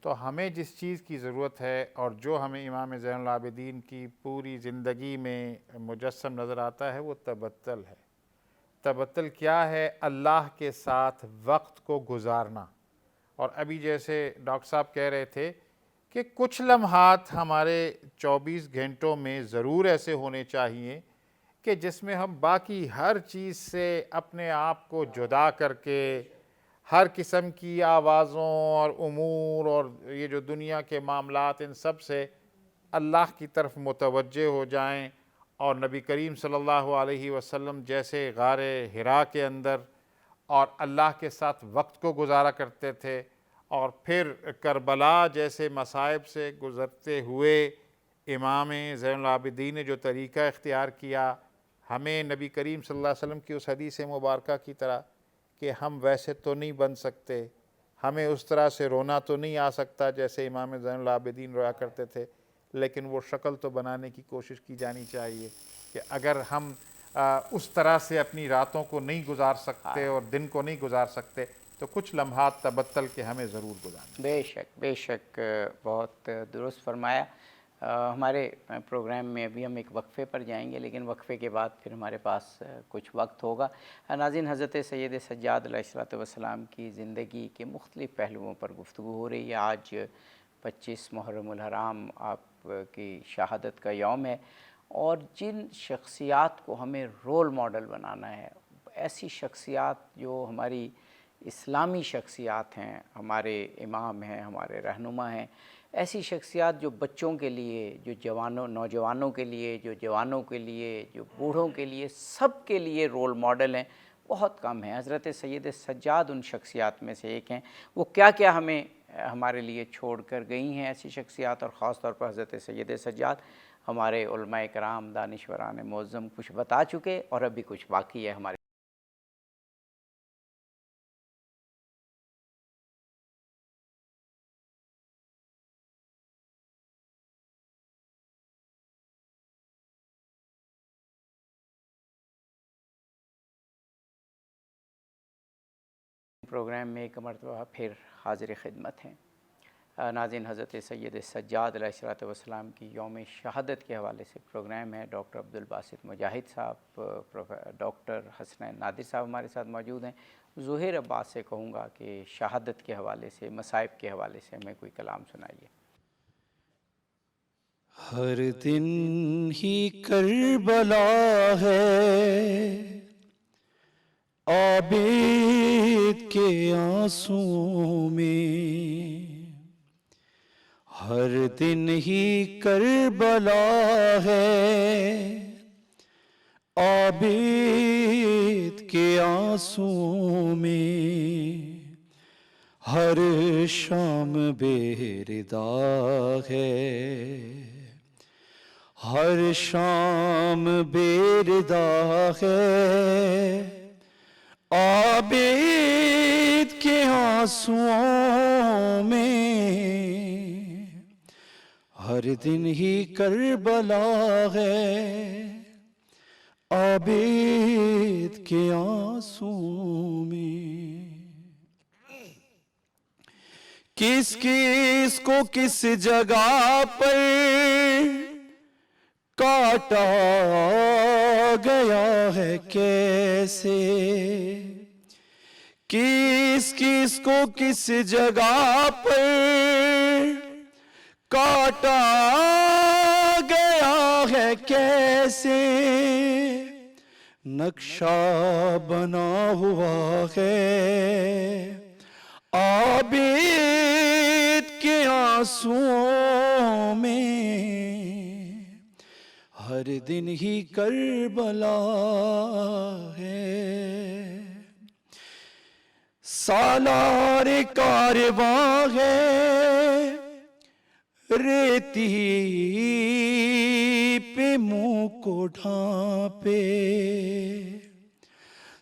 تو ہمیں جس چیز کی ضرورت ہے اور جو ہمیں امام زین العابدین کی پوری زندگی میں مجسم نظر آتا ہے وہ تبتل ہے۔ تبتل کیا ہے؟ اللہ کے ساتھ وقت کو گزارنا۔ اور ابھی جیسے ڈاکٹر صاحب کہہ رہے تھے کہ کچھ لمحات ہمارے 24 گھنٹوں میں ضرور ایسے ہونے چاہیے کہ جس میں ہم باقی ہر چیز سے اپنے آپ کو جدا کر کے ہر قسم کی آوازوں اور امور اور یہ جو دنیا کے معاملات ان سب سے اللہ کی طرف متوجہ ہو جائیں، اور نبی کریم صلی اللہ علیہ وسلم جیسے غار حرا کے اندر اور اللہ کے ساتھ وقت کو گزارا کرتے تھے، اور پھر کربلا جیسے مصائب سے گزرتے ہوئے امام زین العابدین نے جو طریقہ اختیار کیا، ہمیں نبی کریم صلی اللہ علیہ وسلم کی اس حدیث مبارکہ کی طرح کہ ہم ویسے تو نہیں بن سکتے، ہمیں اس طرح سے رونا تو نہیں آ سکتا جیسے امام زین العابدین رویا کرتے تھے، لیکن وہ شکل تو بنانے کی کوشش کی جانی چاہیے کہ اگر ہم اس طرح سے اپنی راتوں کو نہیں گزار سکتے اور دن کو نہیں گزار سکتے تو کچھ لمحات تبتل کے ہمیں ضرور گزارنے۔ بے شک بے شک، بہت درست فرمایا۔ ہمارے پروگرام میں ابھی ہم ایک وقفے پر جائیں گے، لیکن وقفے کے بعد پھر ہمارے پاس کچھ وقت ہوگا۔ ناظرین، حضرت سید سجاد علیہ السلام کی زندگی کے مختلف پہلوؤں پر گفتگو ہو رہی ہے۔ آج 25 محرم الحرام آپ کی شہادت کا یوم ہے، اور جن شخصیات کو ہمیں رول ماڈل بنانا ہے، ایسی شخصیات جو ہماری اسلامی شخصیات ہیں، ہمارے امام ہیں، ہمارے رہنما ہیں، ایسی شخصیات جو بچوں کے لیے، جو نوجوانوں کے لیے، جو جوانوں کے لیے، جو بوڑھوں کے لیے، سب کے لیے رول ماڈل ہیں، بہت کم ہیں۔ حضرت سید سجاد ان شخصیات میں سے ایک ہیں۔ وہ کیا کیا ہمیں ہمارے لیے چھوڑ کر گئی ہیں ایسی شخصیات، اور خاص طور پر حضرت سید سجاد، ہمارے علماء کرام، دانشوران معظم کچھ بتا چکے، اور ابھی کچھ باقی ہے ہمارے۔ پروگرام میں ایک مرتبہ پھر حاضر خدمت ہیں۔ ناظرین، حضرت سید سجاد علیہ السلام کی یوم شہادت کے حوالے سے پروگرام ہے۔ ڈاکٹر عبدالباسط مجاہد صاحب، ڈاکٹر حسنین نادر صاحب ہمارے ساتھ موجود ہیں۔ ظہیر عباس سے کہوں گا کہ شہادت کے حوالے سے، مصائب کے حوالے سے ہمیں کوئی کلام سنائیے۔ ہر دن ہی کربلا ہے، عابد کے آنسوؤں میں ہر دن ہی کربلا ہے، عابد کے آنسوؤں میں ہر شام بے ردا ہے، ہر شام بے ردا ہے، عابد کے آنسوؤں میں ہر دن ہی کربلا ہے، عابد کے آنسوؤں میں کس کس کو کس جگہ پر کاٹا گیا ہے کیسے، کس کس کو کس جگہ پر کاٹا گیا ہے کیسے، نقشہ بنا ہوا ہے، عابد کے آنسوؤں میں ہر دن ہی کربلا ہے، سالار کارواں ہے ریتی پہ منہ کو ڈھانپے،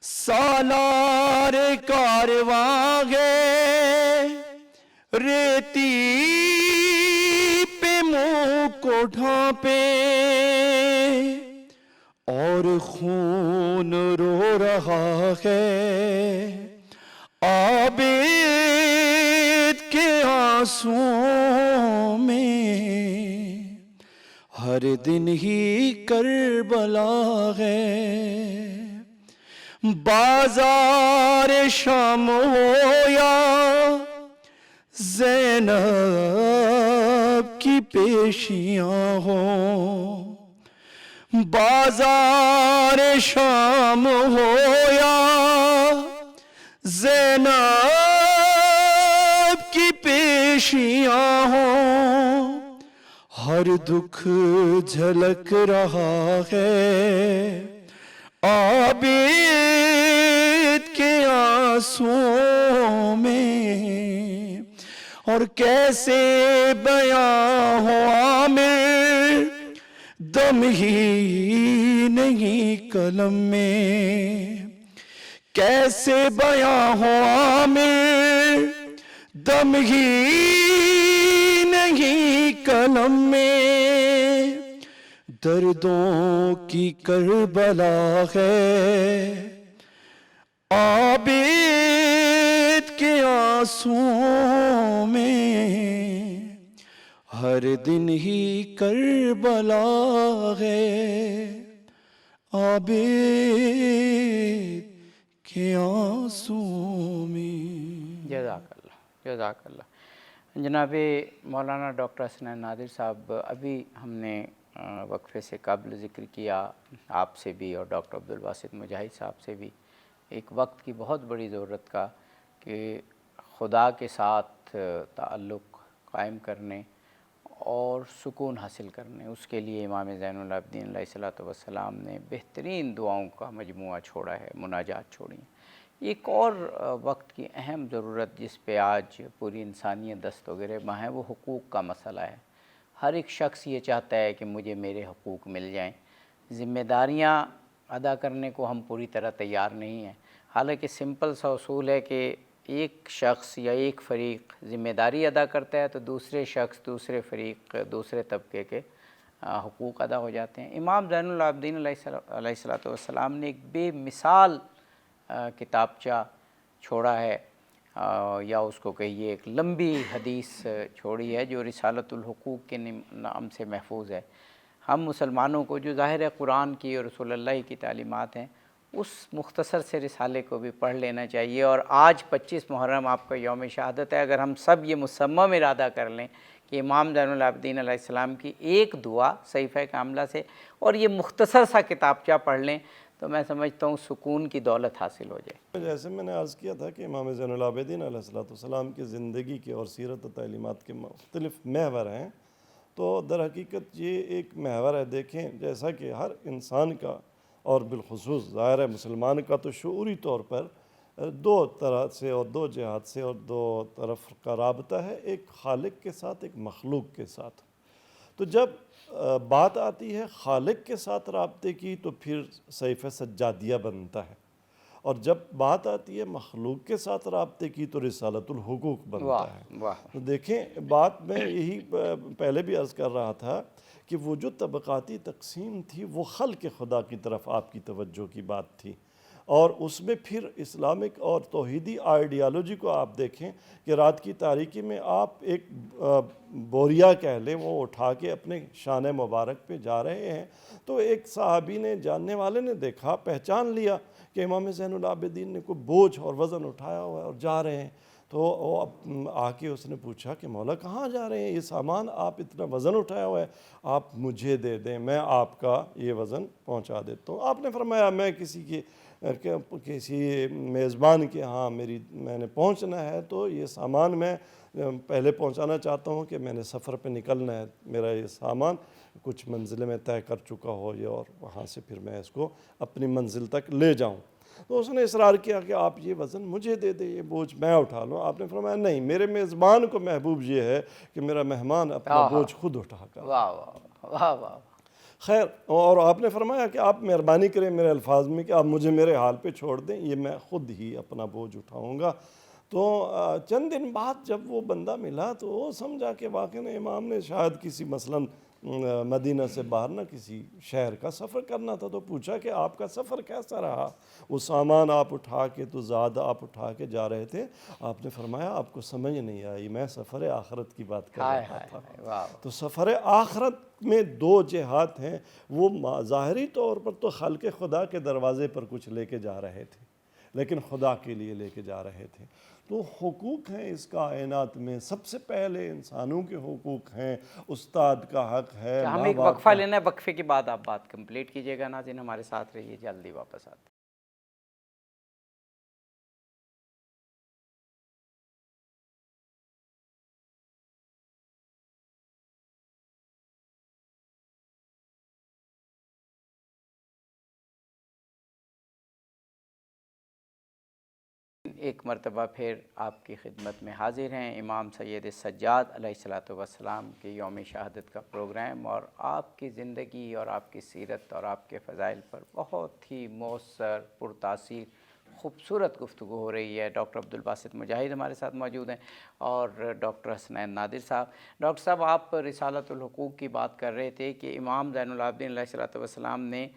سالار کارواں ہے ریتی پہ منہ کو ڈھانپے، اور خون رو رہا ہے، عابد کے آنسوؤں میں ہر دن ہی کربلا ہے، بازار شام ہو یا زینب کی پیشیاں ہوں، بازار شام ہو یا زینب کی پیشیاں ہوں، ہر دکھ جھلک رہا ہے، عابد کے آنسوؤں میں، اور کیسے بیاں ہو عامر دم ہی نہیں قلم میں، کیسے بیاں ہو عامر دم ہی نہیں قلم میں، دردوں کی کربلا ہے، عابد کے آنسوؤں میں ہر دن ہی کربلا ہے، عابد کے آنسوؤں میں۔ جزاک اللہ، جزاک اللہ۔ جناب مولانا ڈاکٹر حسنین نادر صاحب، ابھی ہم نے وقفے سے قبل ذکر کیا آپ سے بھی اور ڈاکٹر عبدالباسط مجاہد صاحب سے بھی ایک وقت کی بہت بڑی ضرورت کا کہ خدا کے ساتھ تعلق قائم کرنے اور سکون حاصل کرنے، اس کے لیے امام زین العابدین علیہ الصلوۃ والسلام نے بہترین دعاؤں کا مجموعہ چھوڑا ہے، مناجات چھوڑی ہیں۔ ایک اور وقت کی اہم ضرورت جس پہ آج پوری انسانیت دست و گریباں ہے وہ حقوق کا مسئلہ ہے۔ ہر ایک شخص یہ چاہتا ہے کہ مجھے میرے حقوق مل جائیں، ذمہ داریاں ادا کرنے کو ہم پوری طرح تیار نہیں ہیں، حالانکہ سمپل سا اصول ہے کہ ایک شخص یا ایک فریق ذمہ داری ادا کرتا ہے تو دوسرے شخص، دوسرے فریق، دوسرے طبقے کے حقوق ادا ہو جاتے ہیں۔ امام زین العابدین علیہ الصلوۃ والسلام نے ایک بے مثال کتابچہ چھوڑا ہے، یا اس کو کہیے ایک لمبی حدیث چھوڑی ہے جو رسالۃ الحقوق کے نام سے محفوظ ہے۔ ہم مسلمانوں کو جو ظاہر قرآن کی اور رسول اللہ کی تعلیمات ہیں اس مختصر سے رسالے کو بھی پڑھ لینا چاہیے، اور آج 25 محرم آپ کا یوم شہادت ہے، اگر ہم سب یہ مصمم ارادہ کر لیں کہ امام زین العابدین علیہ السلام کی ایک دعا صحیفہ کاملہ سے اور یہ مختصر سا کتابچہ پڑھ لیں تو میں سمجھتا ہوں سکون کی دولت حاصل ہو جائے. جیسے میں نے عرض کیا تھا کہ امام زین العابدین علیہ السلام کی زندگی کے اور سیرت و تعلیمات کے مختلف محور ہیں، تو در حقیقت یہ ایک محور ہے. دیکھیں جیسا کہ ہر انسان کا اور بالخصوص ظاہر ہے مسلمان کا تو شعوری طور پر دو طرح سے اور دو جہات سے اور دو طرف کا رابطہ ہے، ایک خالق کے ساتھ، ایک مخلوق کے ساتھ. تو جب بات آتی ہے خالق کے ساتھ رابطے کی تو پھر سیف سجادیہ بنتا ہے، اور جب بات آتی ہے مخلوق کے ساتھ رابطے کی تو رسالت الحقوق بنتا ہے. واہ. تو دیکھیں بات میں یہی پہلے بھی عرض کر رہا تھا کہ وہ جو طبقاتی تقسیم تھی وہ خلق خدا کی طرف آپ کی توجہ کی بات تھی، اور اس میں پھر اسلامک اور توحیدی آئیڈیالوجی کو آپ دیکھیں کہ رات کی تاریکی میں آپ ایک بوریا کہہ لیں وہ اٹھا کے اپنے شان مبارک پہ جا رہے ہیں، تو ایک صحابی نے، جاننے والے نے دیکھا، پہچان لیا کہ امام زین العابدین نے کوئی بوجھ اور وزن اٹھایا ہوا ہے اور جا رہے ہیں. تو وہ آ کے اس نے پوچھا کہ مولا کہاں جا رہے ہیں؟ یہ سامان آپ اتنا وزن اٹھایا ہوا ہے، آپ مجھے دے دیں، میں آپ کا یہ وزن پہنچا دیتا ہوں. آپ نے فرمایا میں کسی میزبان کے ہاں میں نے پہنچنا ہے، تو یہ سامان میں پہلے پہنچانا چاہتا ہوں کہ میں نے سفر پہ نکلنا ہے، میرا یہ سامان کچھ منزل میں طے کر چکا ہو یہ، اور وہاں سے پھر میں اس کو اپنی منزل تک لے جاؤں. تو اس نے اصرار کیا کہ آپ یہ وزن مجھے دے دیں، یہ بوجھ میں اٹھا لوں. آپ نے فرمایا نہیں، میرے میزبان کو محبوب یہ ہے کہ میرا مہمان اپنا بوجھ خود اٹھا کر. واہ واہ واہ واہ. خیر، اور آپ نے فرمایا کہ آپ مہربانی کریں میرے الفاظ میں کہ آپ مجھے میرے حال پہ چھوڑ دیں، یہ میں خود ہی اپنا بوجھ اٹھاؤں گا. تو چند دن بعد جب وہ بندہ ملا تو وہ سمجھا کہ واقعی امام نے شاید کسی مثلاً مدینہ سے باہر نہ کسی شہر کا سفر کرنا تھا. تو پوچھا کہ آپ کا سفر کیسا رہا؟ وہ سامان آپ اٹھا کے تو زیادہ آپ اٹھا کے جا رہے تھے. آپ نے فرمایا آپ کو سمجھ نہیں آئی، میں سفر آخرت کی بات کر رہا تھا. تو سفر آخرت میں دو جہات ہیں، وہ ظاہری طور پر تو خلق خدا کے دروازے پر کچھ لے کے جا رہے تھے، لیکن خدا کے لیے لے کے جا رہے تھے. تو حقوق ہیں اس کائنات میں، سب سے پہلے انسانوں کے حقوق ہیں، استاد کا حق ہے. ہم ایک وقفہ لینا ہے، وقفے کے بعد آپ بات کمپلیٹ کیجئے گا. ناظرین ہمارے ساتھ رہیے، جلدی واپس آتے ہیں. ایک مرتبہ پھر آپ کی خدمت میں حاضر ہیں. امام سید سجاد علیہ السلام کے یوم شہادت کا پروگرام، اور آپ کی زندگی اور آپ کی سیرت اور آپ کے فضائل پر بہت ہی مؤثر، پرتاثیر، خوبصورت گفتگو ہو رہی ہے. ڈاکٹر عبدالباسط مجاہد ہمارے ساتھ موجود ہیں اور ڈاکٹر حسنین نادر صاحب. ڈاکٹر صاحب، آپ رسالت الحقوق کی بات کر رہے تھے کہ امام زین العابدین علیہ السلام نے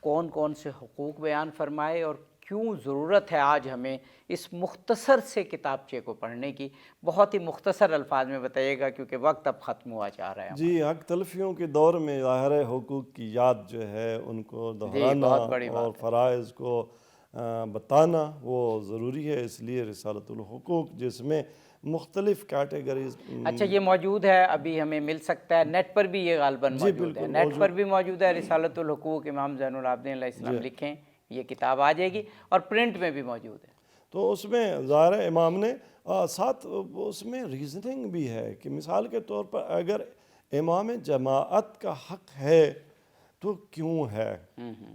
کون کون سے حقوق بیان فرمائے اور کیوں ضرورت ہے آج ہمیں اس مختصر سے کتابچے کو پڑھنے کی. بہت ہی مختصر الفاظ میں بتائیے گا کیونکہ وقت اب ختم ہوا جا رہا ہے. جی، حق تلفیوں کے دور میں ظاہر حقوق کی یاد جو ہے ان کو دہرانا اور فرائض کو بتانا وہ ضروری ہے. اس لیے رسالت الحقوق جس میں مختلف کیٹیگریز. اچھا، یہ موجود ہے، ابھی ہمیں مل سکتا ہے نیٹ پر بھی؟ یہ غالباً موجود ہے، نیٹ پر بھی موجود ہے. رسالت الحقوق امام زین العابدین علیہ السلام لکھیں، یہ کتاب آ جائے گی، اور پرنٹ میں بھی موجود ہے. تو اس میں ظاہر امام نے ساتھ اس میں ریزننگ بھی ہے کہ مثال کے طور پر اگر امام جماعت کا حق ہے تو کیوں ہے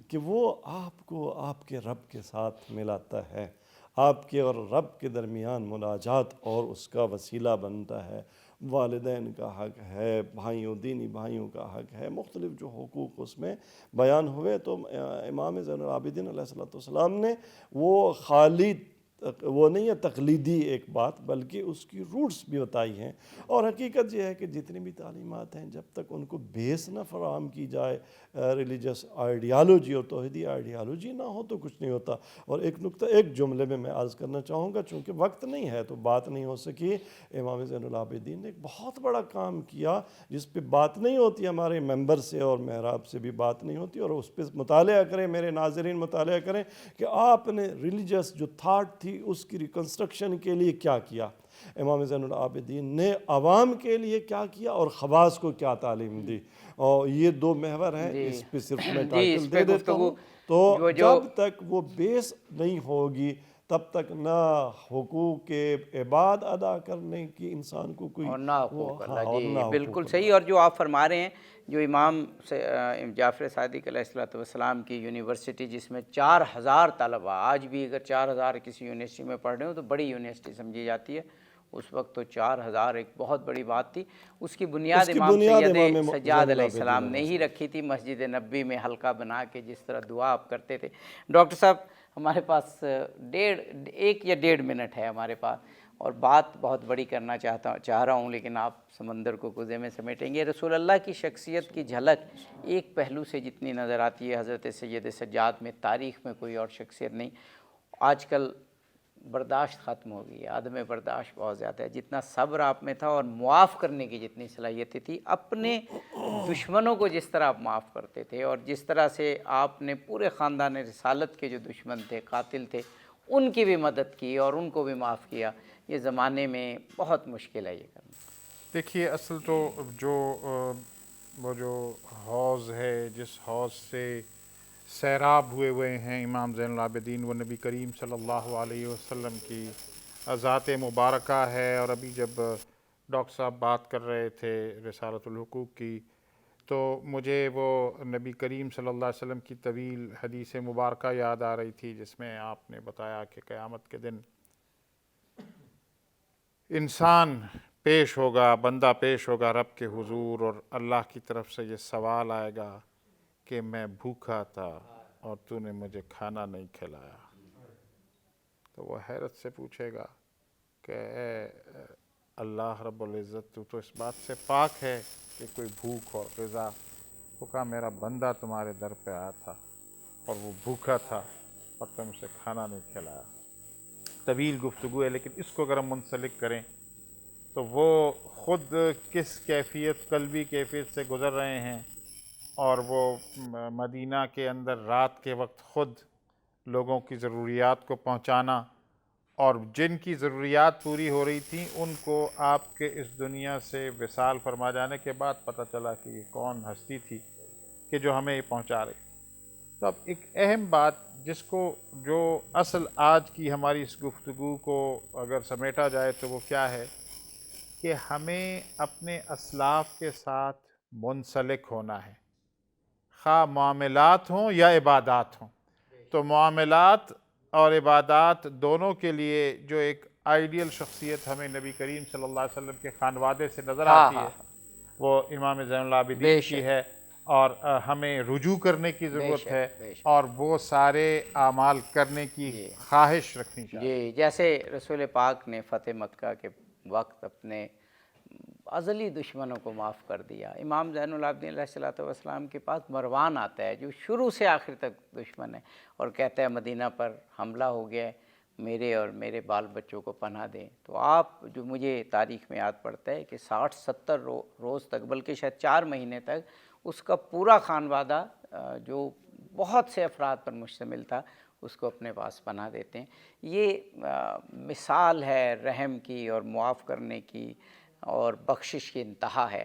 کہ وہ آپ کو آپ کے رب کے ساتھ ملاتا ہے، آپ کے اور رب کے درمیان مناجات اور اس کا وسیلہ بنتا ہے. والدین کا حق ہے، دینی بھائیوں کا حق ہے، مختلف جو حقوق اس میں بیان ہوئے. تو امام زین العابدین علیہ السلام نے وہ وہ نہیں ہے تقلیدی ایک بات، بلکہ اس کی روٹس بھی بتائی ہیں. اور حقیقت یہ ہے کہ جتنی بھی تعلیمات ہیں جب تک ان کو بیس نہ فراہم کی جائے، ریلیجس آئیڈیالوجی اور توحیدی آئیڈیالوجی نہ ہو تو کچھ نہیں ہوتا. اور ایک نقطہ ایک جملے میں عرض کرنا چاہوں گا، چونکہ وقت نہیں ہے تو بات نہیں ہو سکی. امام زین العابدین نے ایک بہت بڑا کام کیا جس پہ بات نہیں ہوتی، ہمارے ممبر سے اور محراب سے بھی بات نہیں ہوتی، اور اس پہ مطالعہ کریں میرے ناظرین، مطالعہ کریں کہ آپ نے ریلیجس جو تھاٹ تھی اس کی ریکنسٹرکشن کے لیے کیا کیا. امام زین العابدین نے عوام کے لیے کیا کیا اور خواص کو کیا تعلیم دی. اور یہ دو محور ہیں. اس پہ صرف میں ٹائٹل دے دیتا ہوں. تو جب تک وہ بیس نہیں ہوگی تب تک نہ حقوق عباد ادا کرنے کی انسان کو کوئی اور نہ حقوق ہاں، اللہ. اور جی نہ حقوق بالکل اللہ. صحیح. اور جو آپ فرما رہے ہیں جو امام جعفر صادق علیہ السلام کی یونیورسٹی جس میں 4000 طلبہ، آج بھی اگر 4000 کسی یونیورسٹی میں پڑھ رہے ہوں تو بڑی یونیورسٹی سمجھی جاتی ہے. اس وقت تو 4000 ایک بہت بڑی بات تھی. اس کی بنیاد امام سید سجاد علیہ السلام نے ہی رکھی تھی، مسجد نبوی میں حلقہ بنا کے جس طرح دعا آپ کرتے تھے. ڈاکٹر صاحب ہمارے پاس 1 یا 1.5 منٹ ہے ہمارے پاس، اور بات بہت بڑی کرنا چاہ رہا ہوں، لیکن آپ سمندر کو کوزے میں سمیٹیں گے. رسول اللہ کی شخصیت کی جھلک ایک پہلو سے جتنی نظر آتی ہے حضرت سید سجاد میں، تاریخ میں کوئی اور شخصیت نہیں. آج کل برداشت ختم ہو گئی ہے، عدم برداشت بہت زیادہ ہے. جتنا صبر آپ میں تھا اور معاف کرنے کی جتنی صلاحیتیں تھی، اپنے دشمنوں کو جس طرح آپ معاف کرتے تھے، اور جس طرح سے آپ نے پورے خاندان رسالت کے جو دشمن تھے، قاتل تھے، ان کی بھی مدد کی اور ان کو بھی معاف کیا، یہ زمانے میں بہت مشکل ہے یہ کرنا. دیکھیے اصل تو وہ جو حوض ہے، جس حوض سے سیراب ہوئے ہیں امام زین العابدین، وہ نبی کریم صلی اللہ علیہ وسلم کی ذات مبارکہ ہے. اور ابھی جب ڈاکٹر صاحب بات کر رہے تھے رسالۃ الحقوق کی، تو مجھے وہ نبی کریم صلی اللہ علیہ وسلم کی طویل حدیث مبارکہ یاد آ رہی تھی، جس میں آپ نے بتایا کہ قیامت کے دن انسان پیش ہوگا، بندہ پیش ہوگا رب کے حضور، اور اللہ کی طرف سے یہ سوال آئے گا کہ میں بھوکا تھا اور تو نے مجھے کھانا نہیں کھلایا. تو وہ حیرت سے پوچھے گا کہ اے اللہ رب العزت، تو اس بات سے پاک ہے کہ کوئی بھوک اور غذا. وہ کہا میرا بندہ تمہارے در پہ آیا تھا اور وہ بھوکا تھا اور تم اسے کھانا نہیں کھلایا. طویل گفتگو ہے، لیکن اس کو اگر ہم منسلک کریں تو وہ خود کس کیفیت، قلبی کیفیت سے گزر رہے ہیں، اور وہ مدینہ کے اندر رات کے وقت خود لوگوں کی ضروریات کو پہنچانا، اور جن کی ضروریات پوری ہو رہی تھیں ان کو آپ کے اس دنیا سے وصال فرما جانے کے بعد پتہ چلا کہ یہ کون ہستی تھی کہ جو ہمیں یہ پہنچا رہی. تو اب ایک اہم بات جس کو جو اصل آج کی ہماری اس گفتگو کو اگر سمیٹا جائے تو وہ کیا ہے کہ ہمیں اپنے اسلاف کے ساتھ منسلک ہونا ہے، خواہ معاملات ہوں یا عبادات ہوں. تو معاملات اور عبادات دونوں کے لیے جو ایک آئیڈیل شخصیت ہمیں نبی کریم صلی اللہ علیہ وسلم کے خانوادے سے نظر آتی ہے وہ امام زین العابدین کی ہے، اور ہمیں رجوع کرنے کی ضرورت ہے اور وہ سارے اعمال کرنے کی خواہش رکھنی چاہیے. جی، جیسے رسول پاک نے فتح مکہ کے وقت اپنے ازلی دشمنوں کو معاف کر دیا. امام زین العابدین علیہ السلام کے پاس مروان آتا ہے جو شروع سے آخر تک دشمن ہے، اور کہتا ہے مدینہ پر حملہ ہو گیا ہے، میرے اور میرے بال بچوں کو پناہ دیں. تو آپ جو مجھے تاریخ میں یاد پڑتا ہے کہ 60-70 روز تک، بلکہ شاید 4 مہینے تک اس کا پورا خانوادہ جو بہت سے افراد پر مشتمل تھا اس کو اپنے پاس پناہ دیتے ہیں. یہ مثال ہے رحم کی اور معاف کرنے کی اور بخشش کی انتہا ہے.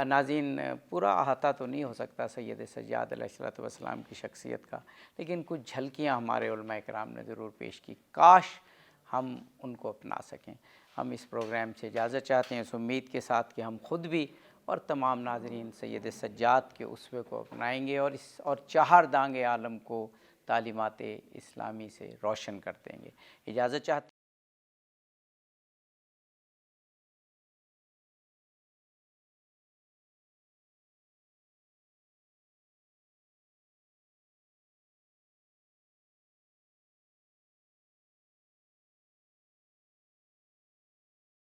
ناظرین، پورا احاطہ تو نہیں ہو سکتا سید سجاد علیہ السلام کی شخصیت کا، لیکن کچھ جھلکیاں ہمارے علماء کرام نے ضرور پیش کی، کاش ہم ان کو اپنا سکیں. ہم اس پروگرام سے اجازت چاہتے ہیں اس امید کے ساتھ کہ ہم خود بھی اور تمام ناظرین سید سجاد کے اسوے کو اپنائیں گے اور چہار دانگ عالم کو تعلیمات اسلامی سے روشن کر دیں گے. اجازت چاہتے ہیں.